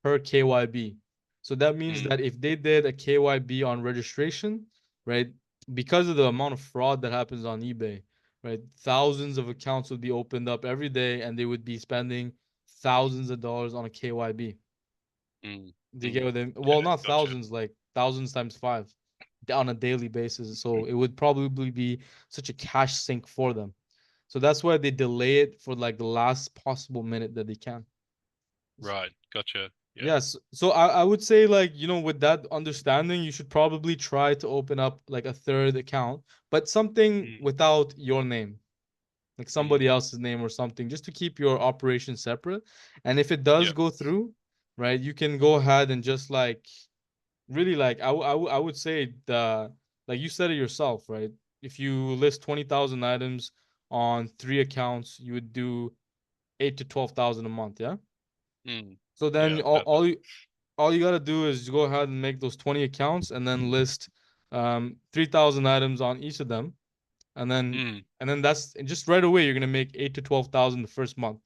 per KYB. So that means Mm, that if they did a KYB on registration, right, because of the amount of fraud that happens on eBay, right? Thousands of accounts would be opened up every day and they would be spending thousands of dollars on a KYB. mm, Do you get mm. what I mean? Well, Yeah. not Gotcha. thousands, like thousands times five on a daily basis. So it would probably be such a cash sink for them. So that's why they delay it for like the last possible minute that they can. Right. Gotcha. Yeah. Yes. So I would say like, with that understanding, you should probably try to open up like a third account, but something Mm, without your name, like mm. somebody else's name or something, just to keep your operation separate. And if it does Yep. go through, right, you can go ahead and just like really like I would say the like you said it yourself, right? If you list 20,000 items on three accounts, you would do 8 to 12,000 a month, yeah? Mm. So then Yeah. About that. all you gotta do is go ahead and make those 20 accounts and then list 3,000 items on each of them, and then Mm. that's just right away you're gonna make 8 to 12,000 the first month.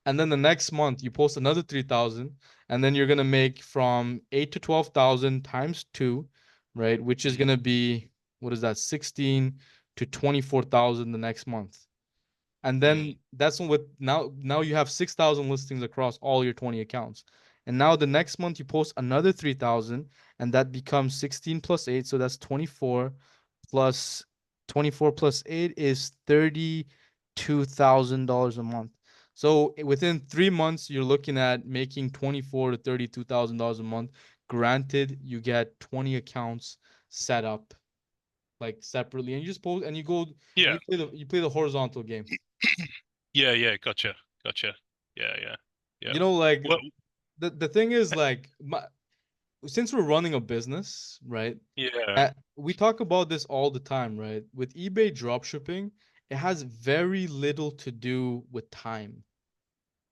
and then the next month you post another 3,000, and then you're gonna make from 8 to 12,000 times two, right? Which is Mm, gonna be, what is that, 16 to 24,000 the next month. And then mm, that's when, with now you have 6,000 listings across all your 20 accounts. And now the next month you post another 3,000, and that becomes 16 plus 8, so that's 24 plus 24 plus 8 is $32,000 a month. So within 3 months you're looking at making 24 to $32,000 a month. Granted, you get 20 accounts set up like separately, and you just post and you go and yeah. you play the horizontal game. Yeah, yeah, gotcha. Yeah, yeah, yeah. You know, like Well, the thing is, like, since we're running a business, right? yeah. We talk about this all the time, right? With eBay dropshipping, it has very little to do with time.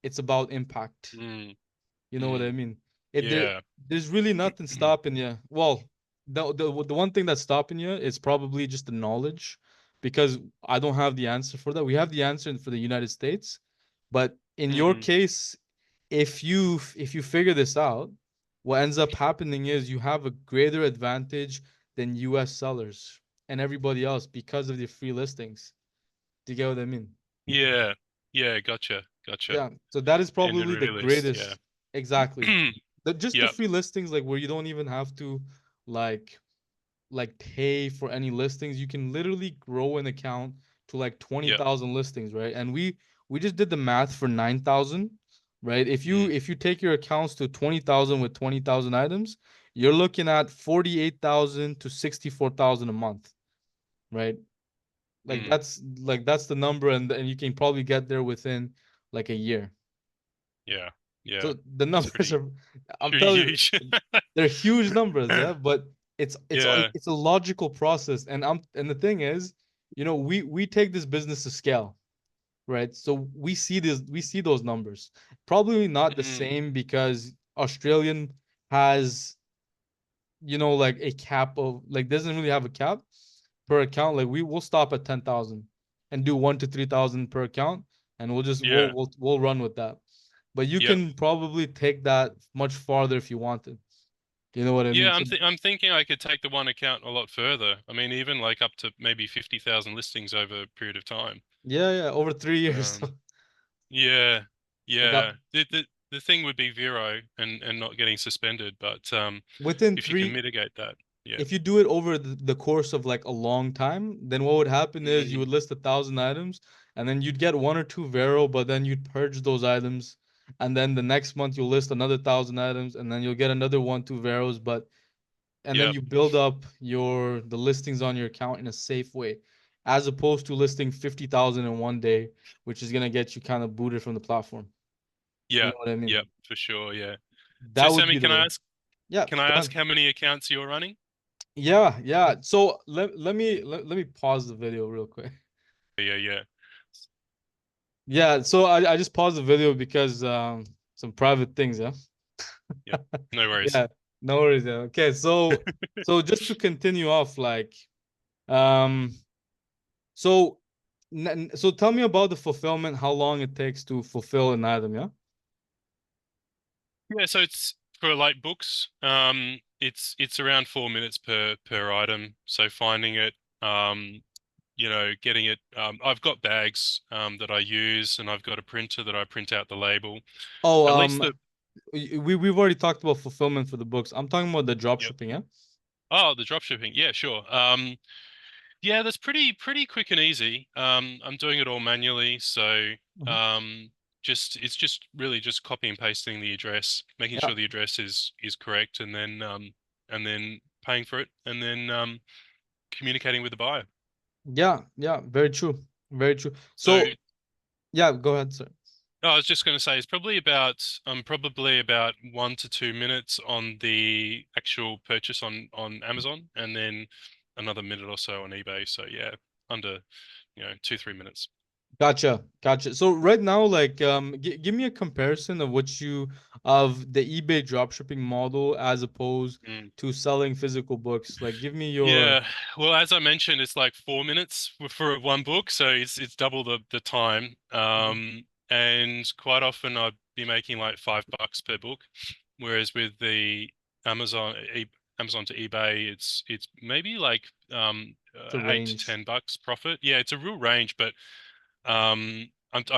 It's about impact. Mm, You know what I mm, mean? It there, yeah. there's really nothing stopping you. Well, the one thing that's stopping you is probably just the knowledge, because I don't have the answer for that. We have the answer for the United States, but in your Mm, case, if you figure this out, what ends up happening is you have a greater advantage than US sellers and everybody else because of the free listings. Do you get what I mean? yeah. Yeah, gotcha. Yeah, so that is Genuine probably the release, yeah. greatest. Exactly. Just the Yep. free listings, like where you don't even have to like pay for any listings. You can literally grow an account to like Yep. 20,000 listings, right? And we just did the math for 9,000, right? Mm, If you take your accounts to 20,000 with 20,000 items, you're looking at 48,000 to 64,000 a month, right? mm, Like that's the number, and you can probably get there within like a year. yeah. Yeah. So the That's numbers pretty are, I'm pretty telling huge. you, they're huge numbers, yeah. But Yeah. it's a logical process, and the thing is, we take this business to scale, right? So we see those numbers. Probably not the Mm, same because Australian has, like a cap of, like, doesn't really have a cap per account. Like we will stop at 10,000 and do 1 to 3,000 per account, and we'll just yeah. we'll run with that. But you Yep. can probably take that much farther if you wanted. You know what I mean? Yeah, So I'm thinking I could take the one account a lot further. I mean, even like up to maybe 50,000 listings over a period of time. yeah, yeah, over 3 years. Um, yeah, I got yeah. The thing would be zero and not getting suspended, but within if you can three. mitigate that, yeah. If you do it over the course of like a long time, then what would happen is you Mm, would list 1,000 items, and then you'd get one or two Vero, but then you'd purge those items, and then the next month you'll list another 1,000 items, and then you'll get another one, two Veros, but and then yep. you build up the listings on your account in a safe way, as opposed to listing 50,000 in one day, which is gonna get you kind of booted from the platform. You Yeah. know what I mean? Yep, for sure, yeah. So That would Sammy, be the way. Yeah, can I go ask ahead. how many accounts you're running? Yeah, yeah. So let me pause the video real quick. Yeah, yeah. Yeah, so I just paused the video because some private things, yeah. Yep. No worries. Yeah, no worries. Yeah. Okay, so just to continue off, like, um so so tell me about the fulfillment, how long it takes to fulfill an item, yeah? Yeah, so it's for like books, it's around 4 minutes per item. So finding it, getting it. I've got bags that I use, and I've got a printer that I print out the label. Oh, At least the we've already talked about fulfillment for the books. I'm talking about the drop Yep. shipping, yeah? Oh, the drop shipping. Yeah, sure. Yeah, that's pretty quick and easy. I'm doing it all manually, so Mhm. um, it's just really just copy and pasting the address, making Yeah. sure the address is correct, and then paying for it, and then communicating with the buyer. Yeah, yeah, very true. Very true. So So, yeah, go ahead, sir. I was just going to say it's probably about 1 to 2 minutes on the actual purchase on Amazon, and then another minute or so on eBay. So yeah, under 2-3 minutes. Gotcha, gotcha. So right now, like, give me a comparison of of the eBay dropshipping model as opposed Mm. to selling physical books. Like, give me your. Yeah, well, as I mentioned, it's like 4 minutes for one book, so it's double the time. Mhm. and quite often I'd be making like $5 per book, whereas with the Amazon Amazon to eBay, it's maybe like The 8 to 10 bucks profit. Yeah, it's a real range, but I'm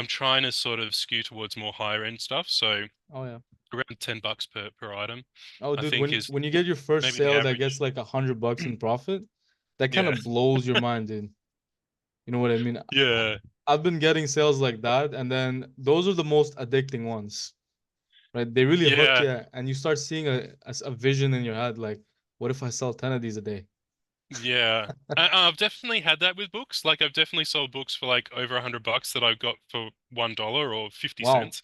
trying to sort of skew towards more higher end stuff. So Oh yeah. around $10 per item, Oh, I dude, think when is when you get your first maybe the sale that gets average. like $100 in profit, that kind Yeah, of blows your mind, dude. You know what I mean? yeah, I've been getting sales like that, and then those are the most addicting ones, right? They really hook yeah. you, and you start seeing a vision in your head, like, what if I sell 10 of these a day? Yeah. I've definitely had that with books. Like I've definitely sold books for like over $100 that I got for $1 or 50 Wow. cents.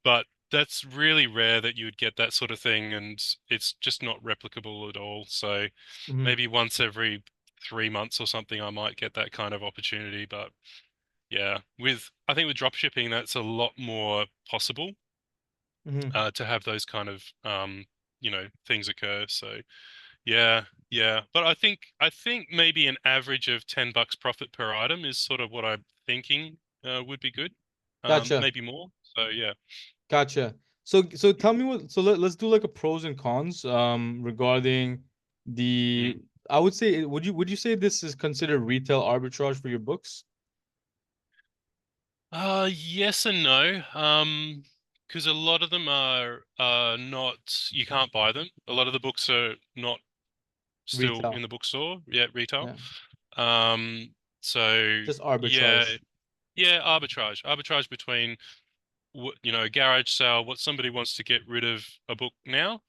But that's really rare that you would get that sort of thing, and it's just not replicable at all. So Hmm. maybe once every 3 months or something, I might get that kind of opportunity. But yeah, with I think with drop shipping, that's a lot more possible Hmm. to have those kind of things occur. So. Yeah, yeah. But I think maybe an average of $10 profit per item is sort of what I'm thinking would be good. Gotcha. Maybe more. So yeah. Gotcha. So tell me let's do like a pros and cons regarding Mm. the I would say would you say this is considered retail arbitrage for your books? Yes and no. Because a lot of them are not, you can't buy them. A lot of the books are not still in Retail. the bookstore yet, retail. Yeah. Um, so Just yeah, arbitrage. yeah, arbitrage between a garage sale, what somebody wants to get rid of a book now,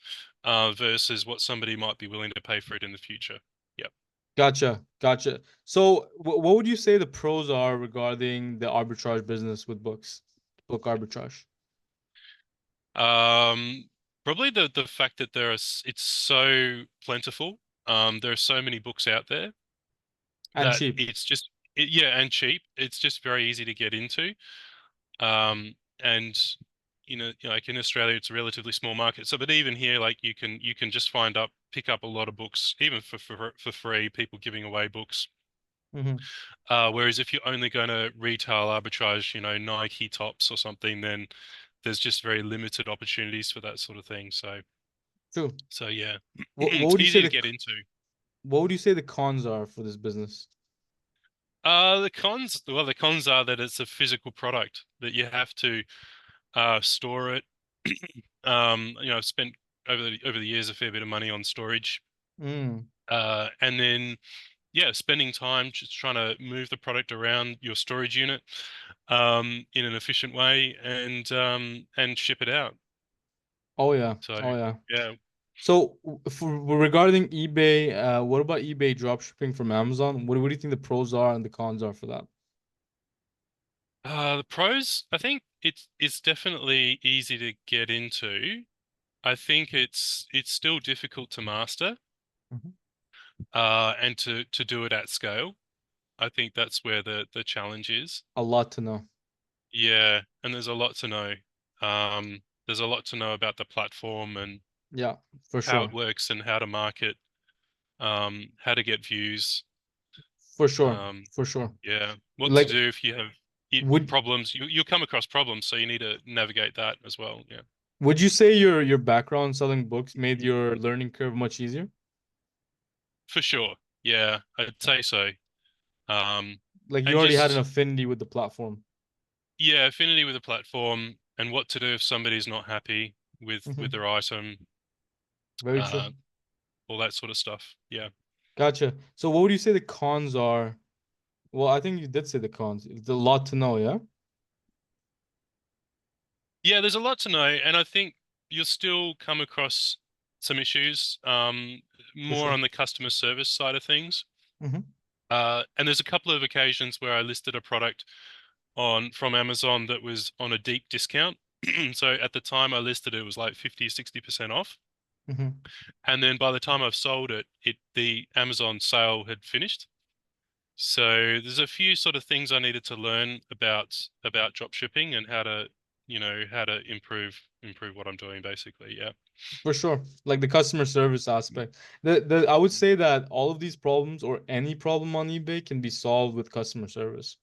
versus what somebody might be willing to pay for it in the future. Yep. Gotcha. Gotcha. So what would you say the pros are regarding the arbitrage business with books? Book arbitrage. Um, Probably the fact that it's so plentiful. There are so many books out there And that cheap. yeah, and cheap. It's just very easy to get into. And like in Australia, it's a relatively small market. So, but even here, like you can just pick up a lot of books, even for free. People giving away books. Hmm. Whereas if you're only going to retail arbitrage, Nike tops or something, then there's just very limited opportunities for that sort of thing. So, True. so yeah, What it's would you say easy to get into. the cons are for this business? The cons are that it's a physical product that you have to store it. I've spent over the years a fair bit of money on storage, Mm. and then yeah, spending time just trying to move the product around your storage unit in an efficient way and ship it out. Oh yeah. So Oh yeah. yeah, So for regarding eBay, what about eBay dropshipping from Amazon? What do you think the pros are and the cons are for that? the pros, I think it's definitely easy to get into. I think it's still difficult to master Mhm. and to do it at scale. I think that's where the challenge is. A lot to know. Yeah, and there's a lot to know. There's a lot to know about the platform and Yeah, for how it sure. works and how to market, how to get views. For sure. Um, For sure. yeah, what to Like do if you have would problems. You'll come across problems, so you need to navigate that as well. Yeah, would you say your background selling books made your learning curve much easier? for sure. Yeah, I'd say so. Um, Like you and already had an just affinity with the platform. yeah, affinity with the platform and what to do if somebody's not happy with Hmm. their item, Very true. uh, all that sort of stuff. Yeah. Gotcha. So what would you say the cons are? Well, I think you did say the cons. It's a lot to know, yeah? Yeah, there's a lot to know, and I think you'll still come across some issues, For more sure. on the customer service side of things. Hmm. And there's a couple of occasions where I listed a product on from Amazon that was on a deep discount. So at the time I listed it was like 50, 60% off. Hmm. And then by the time I've sold it, the Amazon sale had finished. So there's a few sort of things I needed to learn about drop shipping and how to improve what I'm doing basically. Yeah. For sure. Like the customer service aspect. The I would say that all of these problems or any problem on eBay can be solved with customer service.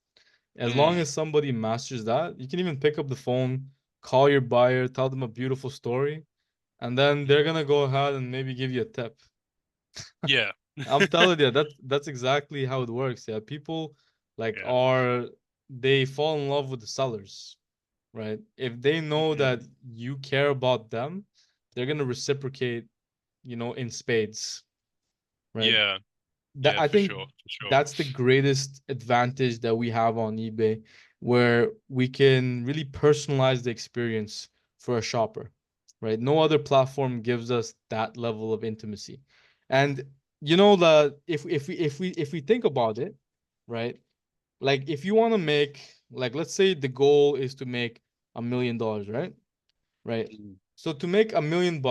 As long Mm. as somebody masters that, you can even pick up the phone, call your buyer, tell them a beautiful story, and then they're gonna go ahead and maybe give you a tip. Yeah. I'm telling you, that's exactly how it works. Yeah, people like Yeah. are they fall in love with the sellers, right? If they know Mm. that you care about them, they're gonna reciprocate, in spades, right? Yeah. That Yeah, I for think sure. For sure. that's the greatest advantage that we have on eBay, where we can really personalize the experience for a shopper, right? No other platform gives us that level of intimacy. And you know that if we think about it, right? Like if you want to make, like, let's say the goal is to make $1 million, right? Right. Mm. So to make $1 million,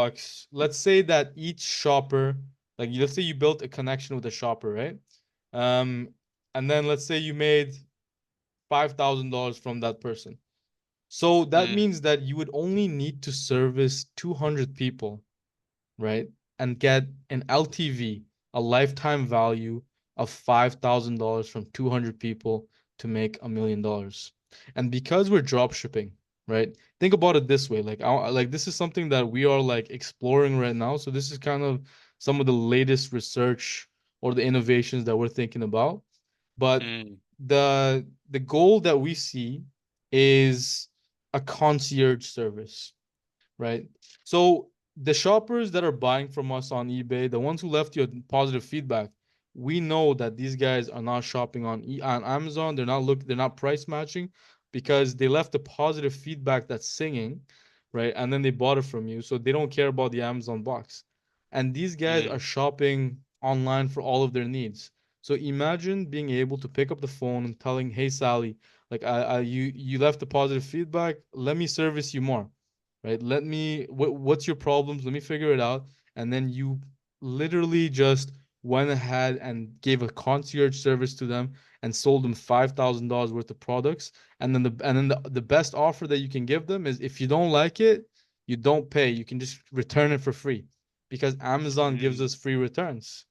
let's say that each shopper, like let's say you built a connection with a shopper, right? Um, and then let's say you made $5,000 from that person. So that Mm. means that you would only need to service 200 people, right? And get an LTV, a lifetime value of $5,000 from 200 people to make $1 million. And because we're drop shipping, right? Think about it this way. Like this is something that we are like exploring right now. So this is kind of some of the latest research or the innovations that we're thinking about. But Mm. the goal that we see is a concierge service, right? So the shoppers that are buying from us on eBay, the ones who left you a positive feedback, we know that these guys are not shopping on Amazon. They're not price matching because they left a positive feedback that's singing, right? And then they bought it from you. So they don't care about the Amazon box. And these guys are Mm. shopping online for all of their needs. So imagine being able to pick up the phone and telling, "Hey Sally, like you left a positive feedback. Let me service you more, right? What's your problems? Let me figure it out." And then you literally just went ahead and gave a concierge service to them and sold them $5,000 worth of products. And then the best offer that you can give them is, if you don't like it, you don't pay. You can just return it for free because Amazon gives Mm. us free returns.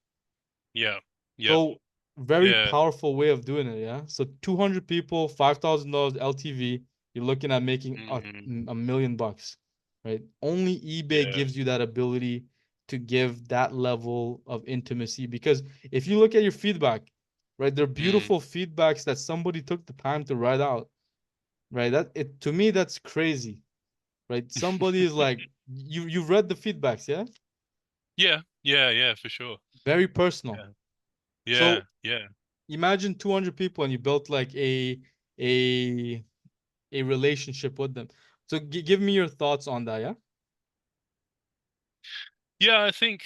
Yeah. Yep. So very Yeah. powerful way of doing it, yeah. So 200 people, $5,000 LTV, you're looking at making a, Mm. a million bucks, right? Only eBay Yeah. gives you that ability to give that level of intimacy because if you look at your feedback, right, they're Mm. beautiful feedbacks that somebody took the time to write out, right? That it to me that's crazy, right? Somebody is like you've read the feedbacks, yeah? Yeah. Yeah. Yeah, for sure. Very personal. Yeah. So Yeah. Yeah. imagine 200 people and you built like a a relationship with them. So give me your thoughts on that, yeah? Yeah, I think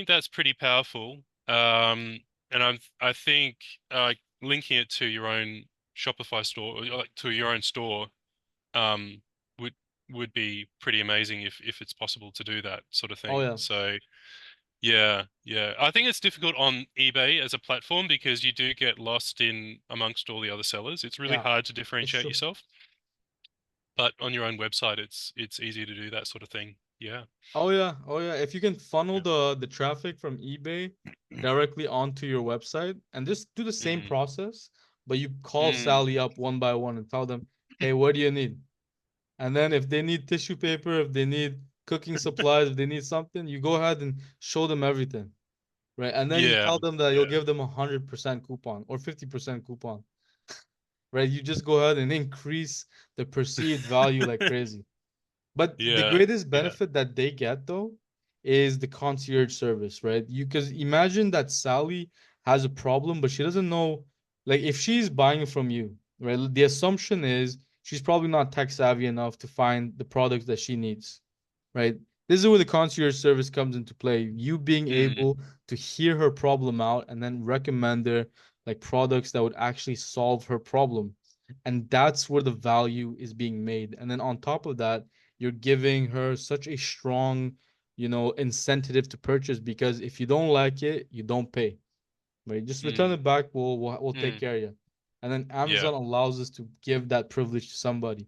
that's pretty powerful. And I think linking it to your own Shopify store, or like to your own store, um, would would be pretty amazing if it's possible to do that sort of Oh thing. yeah. So yeah, yeah. I think it's difficult on eBay as a platform because you do get lost in amongst all the other sellers. It's really Yeah, hard to it's differentiate true. yourself. But on your own website, it's easy to do that sort of thing. Yeah. Oh yeah. Oh yeah. If you can funnel Yeah. the traffic from eBay directly onto your website and just do the same Mm. process, but you call Mm. Sally up one by one and tell them, "Hey, what do you need?" And then if they need tissue paper, if they need cooking supplies, if they need something, you go ahead and show them everything, right? And then you Yeah. tell them that you'll Yeah. give them 100% coupon or 50% coupon, right? You just go ahead and increase the perceived value like crazy. But the Yeah. greatest Yeah. benefit that they get though is the concierge service, right? You because imagine that Sally has a problem, but she doesn't know, like if she's buying from you, right? The assumption is she's probably not tech savvy enough to find the products that she needs, right? This is where the concierge service comes into play. You being Mm. able to hear her problem out and then recommend her like products that would actually solve her problem. And that's where the value is being made. And then on top of that, you're giving her such a strong, incentive to purchase because if you don't like it, you don't pay. Right? Just return Mm. it back. We'll take Mm. care of you. And then Yeah. Amazon allows us to give that privilege to somebody.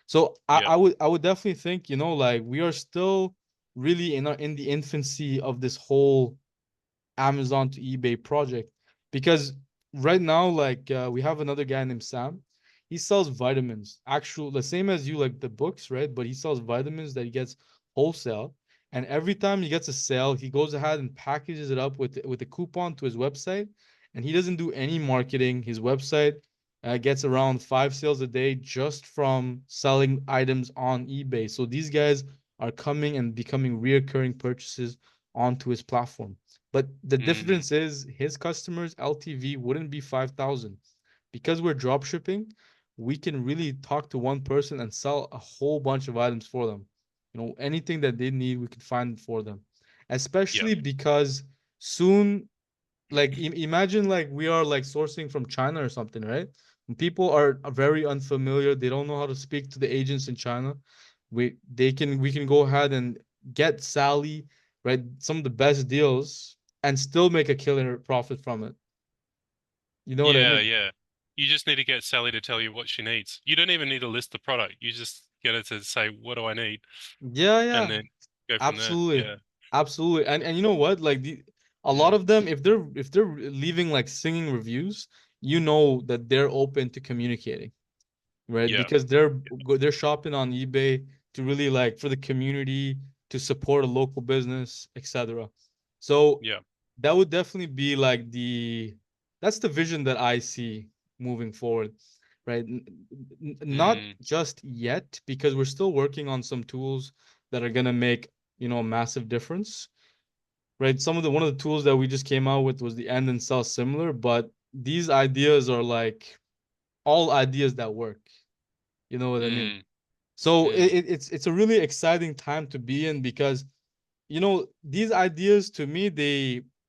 So I, Yeah. I would definitely think, like we are still really in the infancy of this whole Amazon to eBay project because right now, like we have another guy named Sam. He sells vitamins, actual the same as you, like the books, right? But he sells vitamins that he gets wholesale. And every time he gets a sale, he goes ahead and packages it up with a coupon to his website. And he doesn't do any marketing. His website gets around 5 sales a day just from selling items on eBay. So these guys are coming and becoming reoccurring purchases onto his platform. But the Mm. difference is his customers' LTV wouldn't be 5,000. Because we're drop shipping, we can really talk to one person and sell a whole bunch of items for them. You know, anything that they need, we can find for them. Yeah. Especially because soon, like imagine like we are like sourcing from China or something, right? When people are very unfamiliar, they don't know how to speak to the agents in China. We can go ahead and get Sally, right? Some of the best deals and still make a killer profit from it. You know what I Yeah, mean? yeah. You just need to get Sally to tell you what she needs. You don't even need to list the product. You just get her to say, "What do I need?" Yeah, and yeah. then go from there. Absolutely. Yeah. Absolutely. And you know what? Like a lot Mm. of them, if they're leaving like singing reviews, you know that they're open to communicating, right? Yeah. Because they're shopping on eBay to really like for the community to support a local business, etc. So Yeah. that would definitely be like that's the vision that I see moving forward, right? Not Mm. just yet because we're still working on some tools that are gonna make, a massive difference, right? One of the tools that we just came out with was the end and sell similar, but these ideas are like all ideas that work. You know what I mean? Mm. So Mm. it's a really exciting time to be in because these ideas to me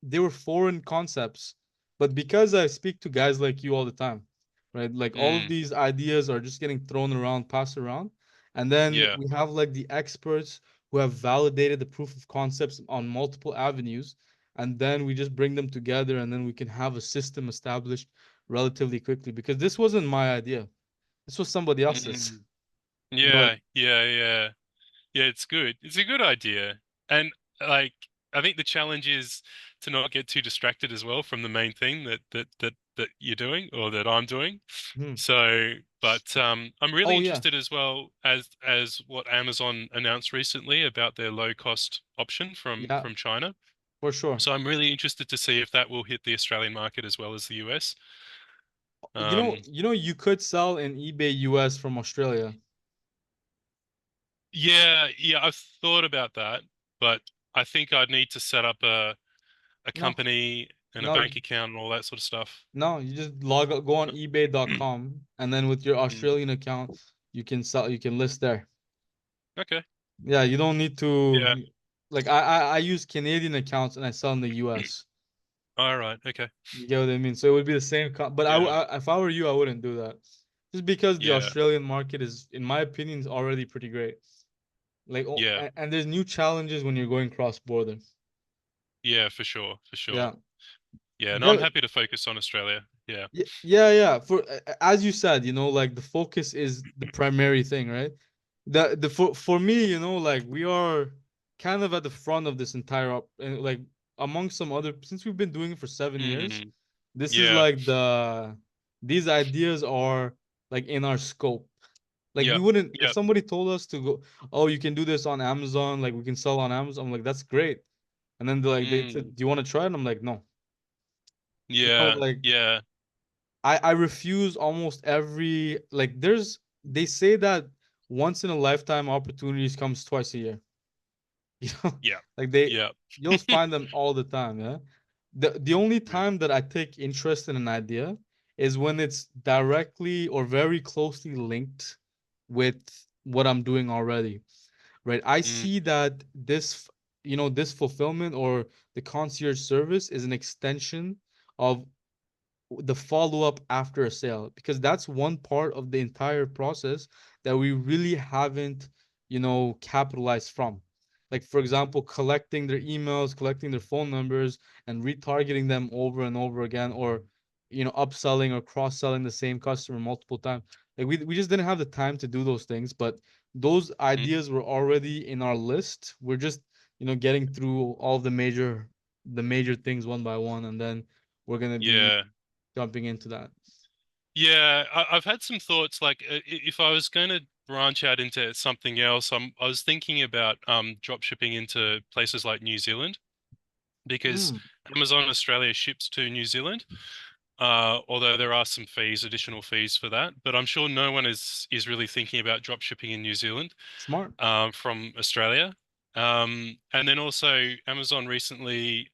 they were foreign concepts, but because I speak to guys like you all the time, right? Like all of Mm. these ideas are just getting thrown around, passed around, and then Yeah. we have like the experts who have validated the proof of concepts on multiple avenues, and then we just bring them together, and then we can have a system established relatively quickly because this wasn't my idea. This was somebody else's. Mm. You know what? Yeah. Yeah. Yeah. Yeah, it's good. It's a good idea. And like I think the challenge is to not get too distracted as well from the main thing that you're doing or that I'm doing. Hmm. So, but I'm really Oh yeah, interested as well as what Amazon announced recently about their low cost option yeah, from China. for sure. So I'm really interested to see if that will hit the Australian market as well as the US. Um, You could sell in eBay US from Australia. yeah, yeah, I've thought about that, but I think I'd need to set up a No, company and a no, bank account and all that sort of stuff. no. You just go on eBay.com, and then with your Mm. Australian account, you can list there. Okay. Yeah, you don't need Yeah. to like I use Canadian accounts and I sell in the US. All right. Okay. You get what I mean? So it would be the same but Yeah. if I were you, I wouldn't do that. Just because the Yeah. Australian market is, in my opinion, is already pretty great. Like, oh, Yeah. and there's new challenges when you're going cross border. Yeah, for sure. For sure. Yeah. Yeah. No, I'm happy to focus on Australia. Yeah. Yeah. For as you said, like the focus is the primary thing, right? For me, like we are kind of at the front of this entire and like among some other since we've been doing it for 7 years, Mm. this is Yeah. like these ideas are like in our scope. Like we Yep. wouldn't if Yep. somebody told us to go, oh, you can do this on Amazon, like we can sell on Amazon. I'm like, that's great. And then they Mm. said, do you want to try it? I'm like, no. Yeah. Like Yeah. I refuse almost every like they say that once in a lifetime opportunities comes twice a year. You know, Yeah. like Yeah. you'll find them all the time, yeah. The only Mm. time that I take interest in an idea is when it's directly or very closely linked with what I'm doing already, right? I Mm. see that this fulfillment or the concierge service is an extension of the follow up after a sale because that's one part of the entire process that we really haven't capitalized from, like for example collecting their emails, collecting their phone numbers, and retargeting them over and over again, or upselling or cross selling the same customer multiple times. Like we just didn't have the time to do those things, but those Mm. ideas were already in our list. We're just getting through all the major things one by one, and then we're going to be Yeah. jumping into that. Yeah, I've had some thoughts like if I was going to branch out into something else, I was thinking about drop shipping into places like New Zealand because Mm, Amazon Australia ships to New Zealand. Although there are some fees, additional fees for that, but I'm sure no one is really thinking about drop shipping in New Zealand smart. from Australia. And then also Amazon recently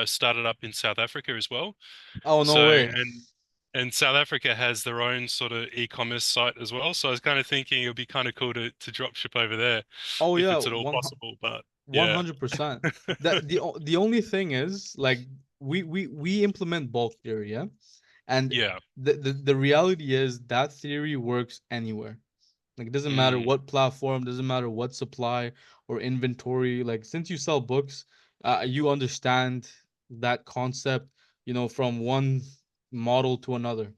started up in South Africa as well. Oh, no So way. and South Africa has their own sort of e-commerce site as well. So I was kind of thinking it would be kind of cool to drop ship over there Oh if yeah, it's at all possible. But yeah, 100%. That the only thing is like we implement bulk theory, yeah? And yeah, the reality is that theory works anywhere. Like it doesn't matter mm, what platform, doesn't matter what supply or inventory. Like since you sell books, you understand that concept, from one model to another,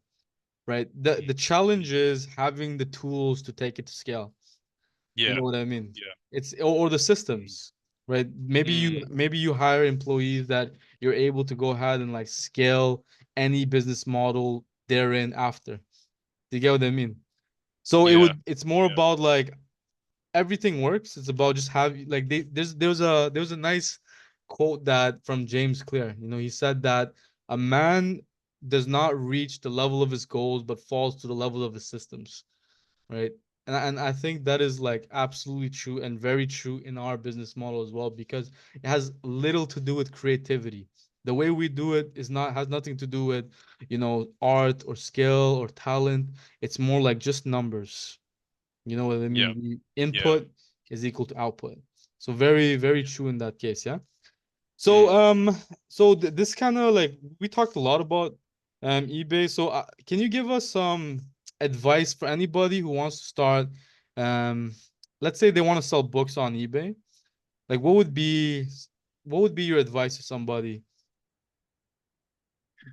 right? The challenge is having the tools to take it to scale. You yeah, know what I mean? yeah, It's or the mm, systems, right? mm, Maybe you hire employees that you're able to go ahead and like scale any business model therein after. Do you get what I mean? So yeah, it's more yeah, about like everything works. It's about just having like there's a nice quote that from James Clear. He said that a man does not reach the level of his goals but falls to the level of his systems, right? And I think that is like absolutely true and very true in our business model as well because it has little to do with creativity. The way we do it is not has nothing to do with, art or skill or talent. It's more like just numbers. You know what I yeah, mean? The yeah, input is equal to output. So very, very true in that case, yeah. So mm. this kind of like we talked a lot about eBay. So can you give us some advice for anybody who wants to start um let's say they want to sell books on eBay? Like what would be your advice to somebody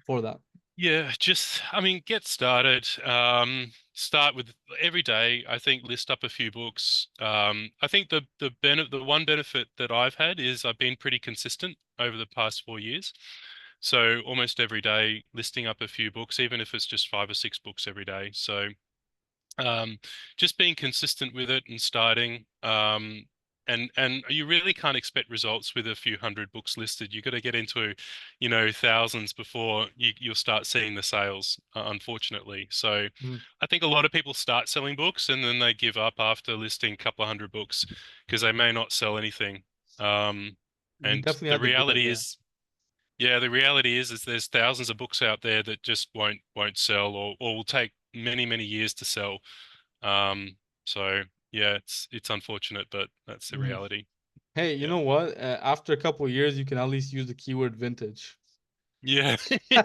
for that? Yeah, just I mean, get started. Start with every day. I think list up a few books. I think the one benefit that I've had is I've been pretty consistent over the past 4 years. So almost every day listing up a few books, even if it's just 5 or 6 books every day. So um, just being consistent with it and starting. And you really can't expect results with a few hundred books listed. You've got to get into, thousands before you'll start seeing the sales, unfortunately. So Mm, I think a lot of people start selling books and then they give up after listing a couple of hundred books because they may not sell anything. Um, you and definitely the had the good reality idea. is, yeah, the reality is there's thousands of books out there that just won't sell or will take many, many years to sell. Um, so yeah, it's unfortunate, but that's the Mhm. reality. Hey, you Yeah. know what? After a couple of years, you can at least use the keyword vintage. Yeah.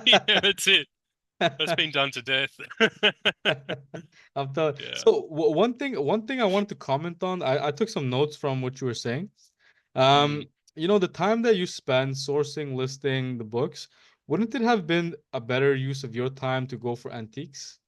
Yeah, that's it. That's been done to death. I'm telling. Yeah. So one thing I wanted to comment on. I took some notes from what you were saying. Mm. Um, the time that you spend sourcing, listing the books, wouldn't it have been a better use of your time to go for antiques,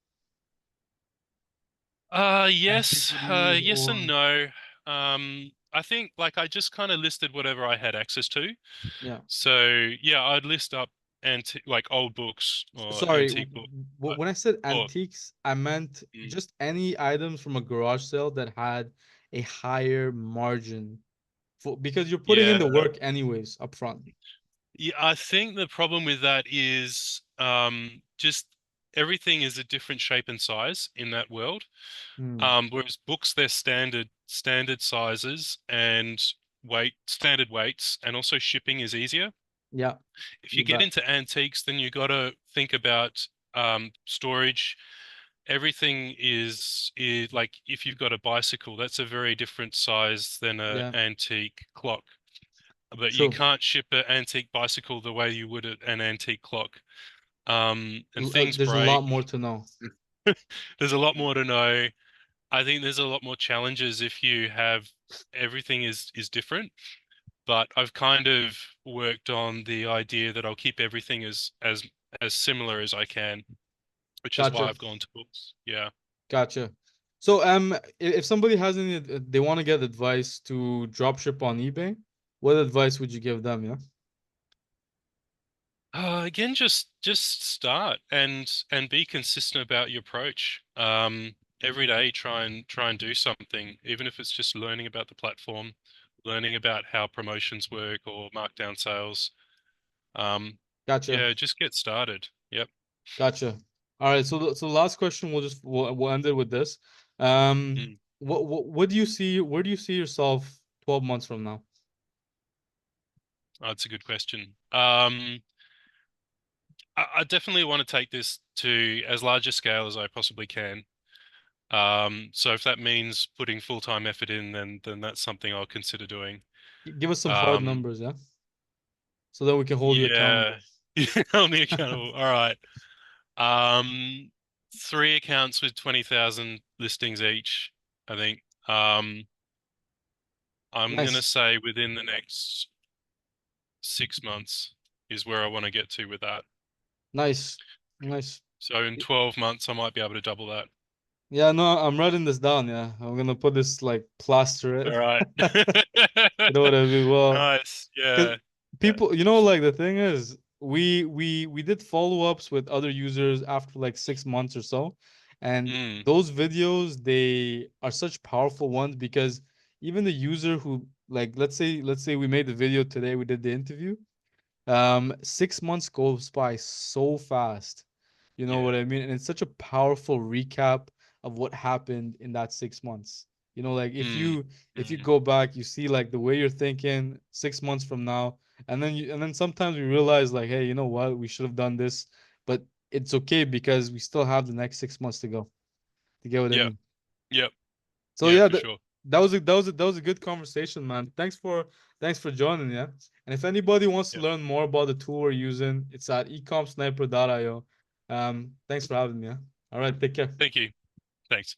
Yes, antiquities, yes and or no. I think like I just kind of listed whatever I had access to. yeah? So yeah, I'd list up antique like old books or Sorry, antique books. when I said Or antiques, I meant mm, just any items from a garage sale that had a higher margin because you're putting in yeah, the work anyways up front. yeah, I think the problem with that is just everything is a different shape and size in that world. Hmm. Whereas books, they're standard sizes and standard weights, and also shipping is easier. Yeah, If you you get bet. into antiques, then you got to think about storage. Everything is like if you've got a bicycle, that's a very different size than an Yeah, antique clock. But you true. can't ship an antique bicycle the way you would an antique clock. And things There's a lot break. more to know. There's a lot more to know. I think there's a lot more challenges if you have everything is different. But I've kind of worked on the idea that I'll keep everything as similar as I can, which is why Gotcha. I've gone to books. Yeah. Gotcha. So, if somebody has any, they want to get advice to dropship on eBay, what advice would you give them? Yeah. Again, just start and be consistent about your approach. Every day, try and do something, even if it's just learning about the platform, learning about how promotions work or markdown sales. Um, Gotcha. yeah, just get started. Yep. Gotcha. All right. So the last question we'll end it with this. Mm. What do you see? Where do you see yourself 12 months from now? Oh, that's a good question. I definitely want to take this to as large a scale as I possibly can. So if that means putting full-time effort in, then that's something I'll consider doing. Give us some hard Um, numbers, yeah, so that we can hold you yeah, accountable. hold me accountable. All right. Um, 3 accounts with 20,000 listings each, I think. I'm gonna Nice, say within the next 6 months is where I want to get to with that. nice, nice. So in 12 months, I might be able to double that. Yeah, no, I'm writing this down. Yeah, I'm gonna put this like plaster All it. right. You know what I mean? Well, Nice. because Yeah. Yeah. people, like the thing is, we did follow-ups with other users after like 6 months or so, and Mm, those videos, they are such powerful ones because even the user who, like, let's say we made the video today, we did the interview. 6 months goes by so fast. You know what yeah. I mean? And it's such a powerful recap of what happened in that 6 months. Like if Mm, you mm, go back, you see like the way you're thinking 6 months from now, and then sometimes we realize like, hey, you know what? We should have done this, but it's okay because we still have the next 6 months to go. To get what I yep. mean? Yep. So Yeah, yeah, for sure. that was a good conversation, man. Thanks for joining, yeah. And if anybody wants to Yep. learn more about the tool we're using, it's at ecomsniper.io. Thanks for having me. Yeah? All right, take care. Thank you. Thanks.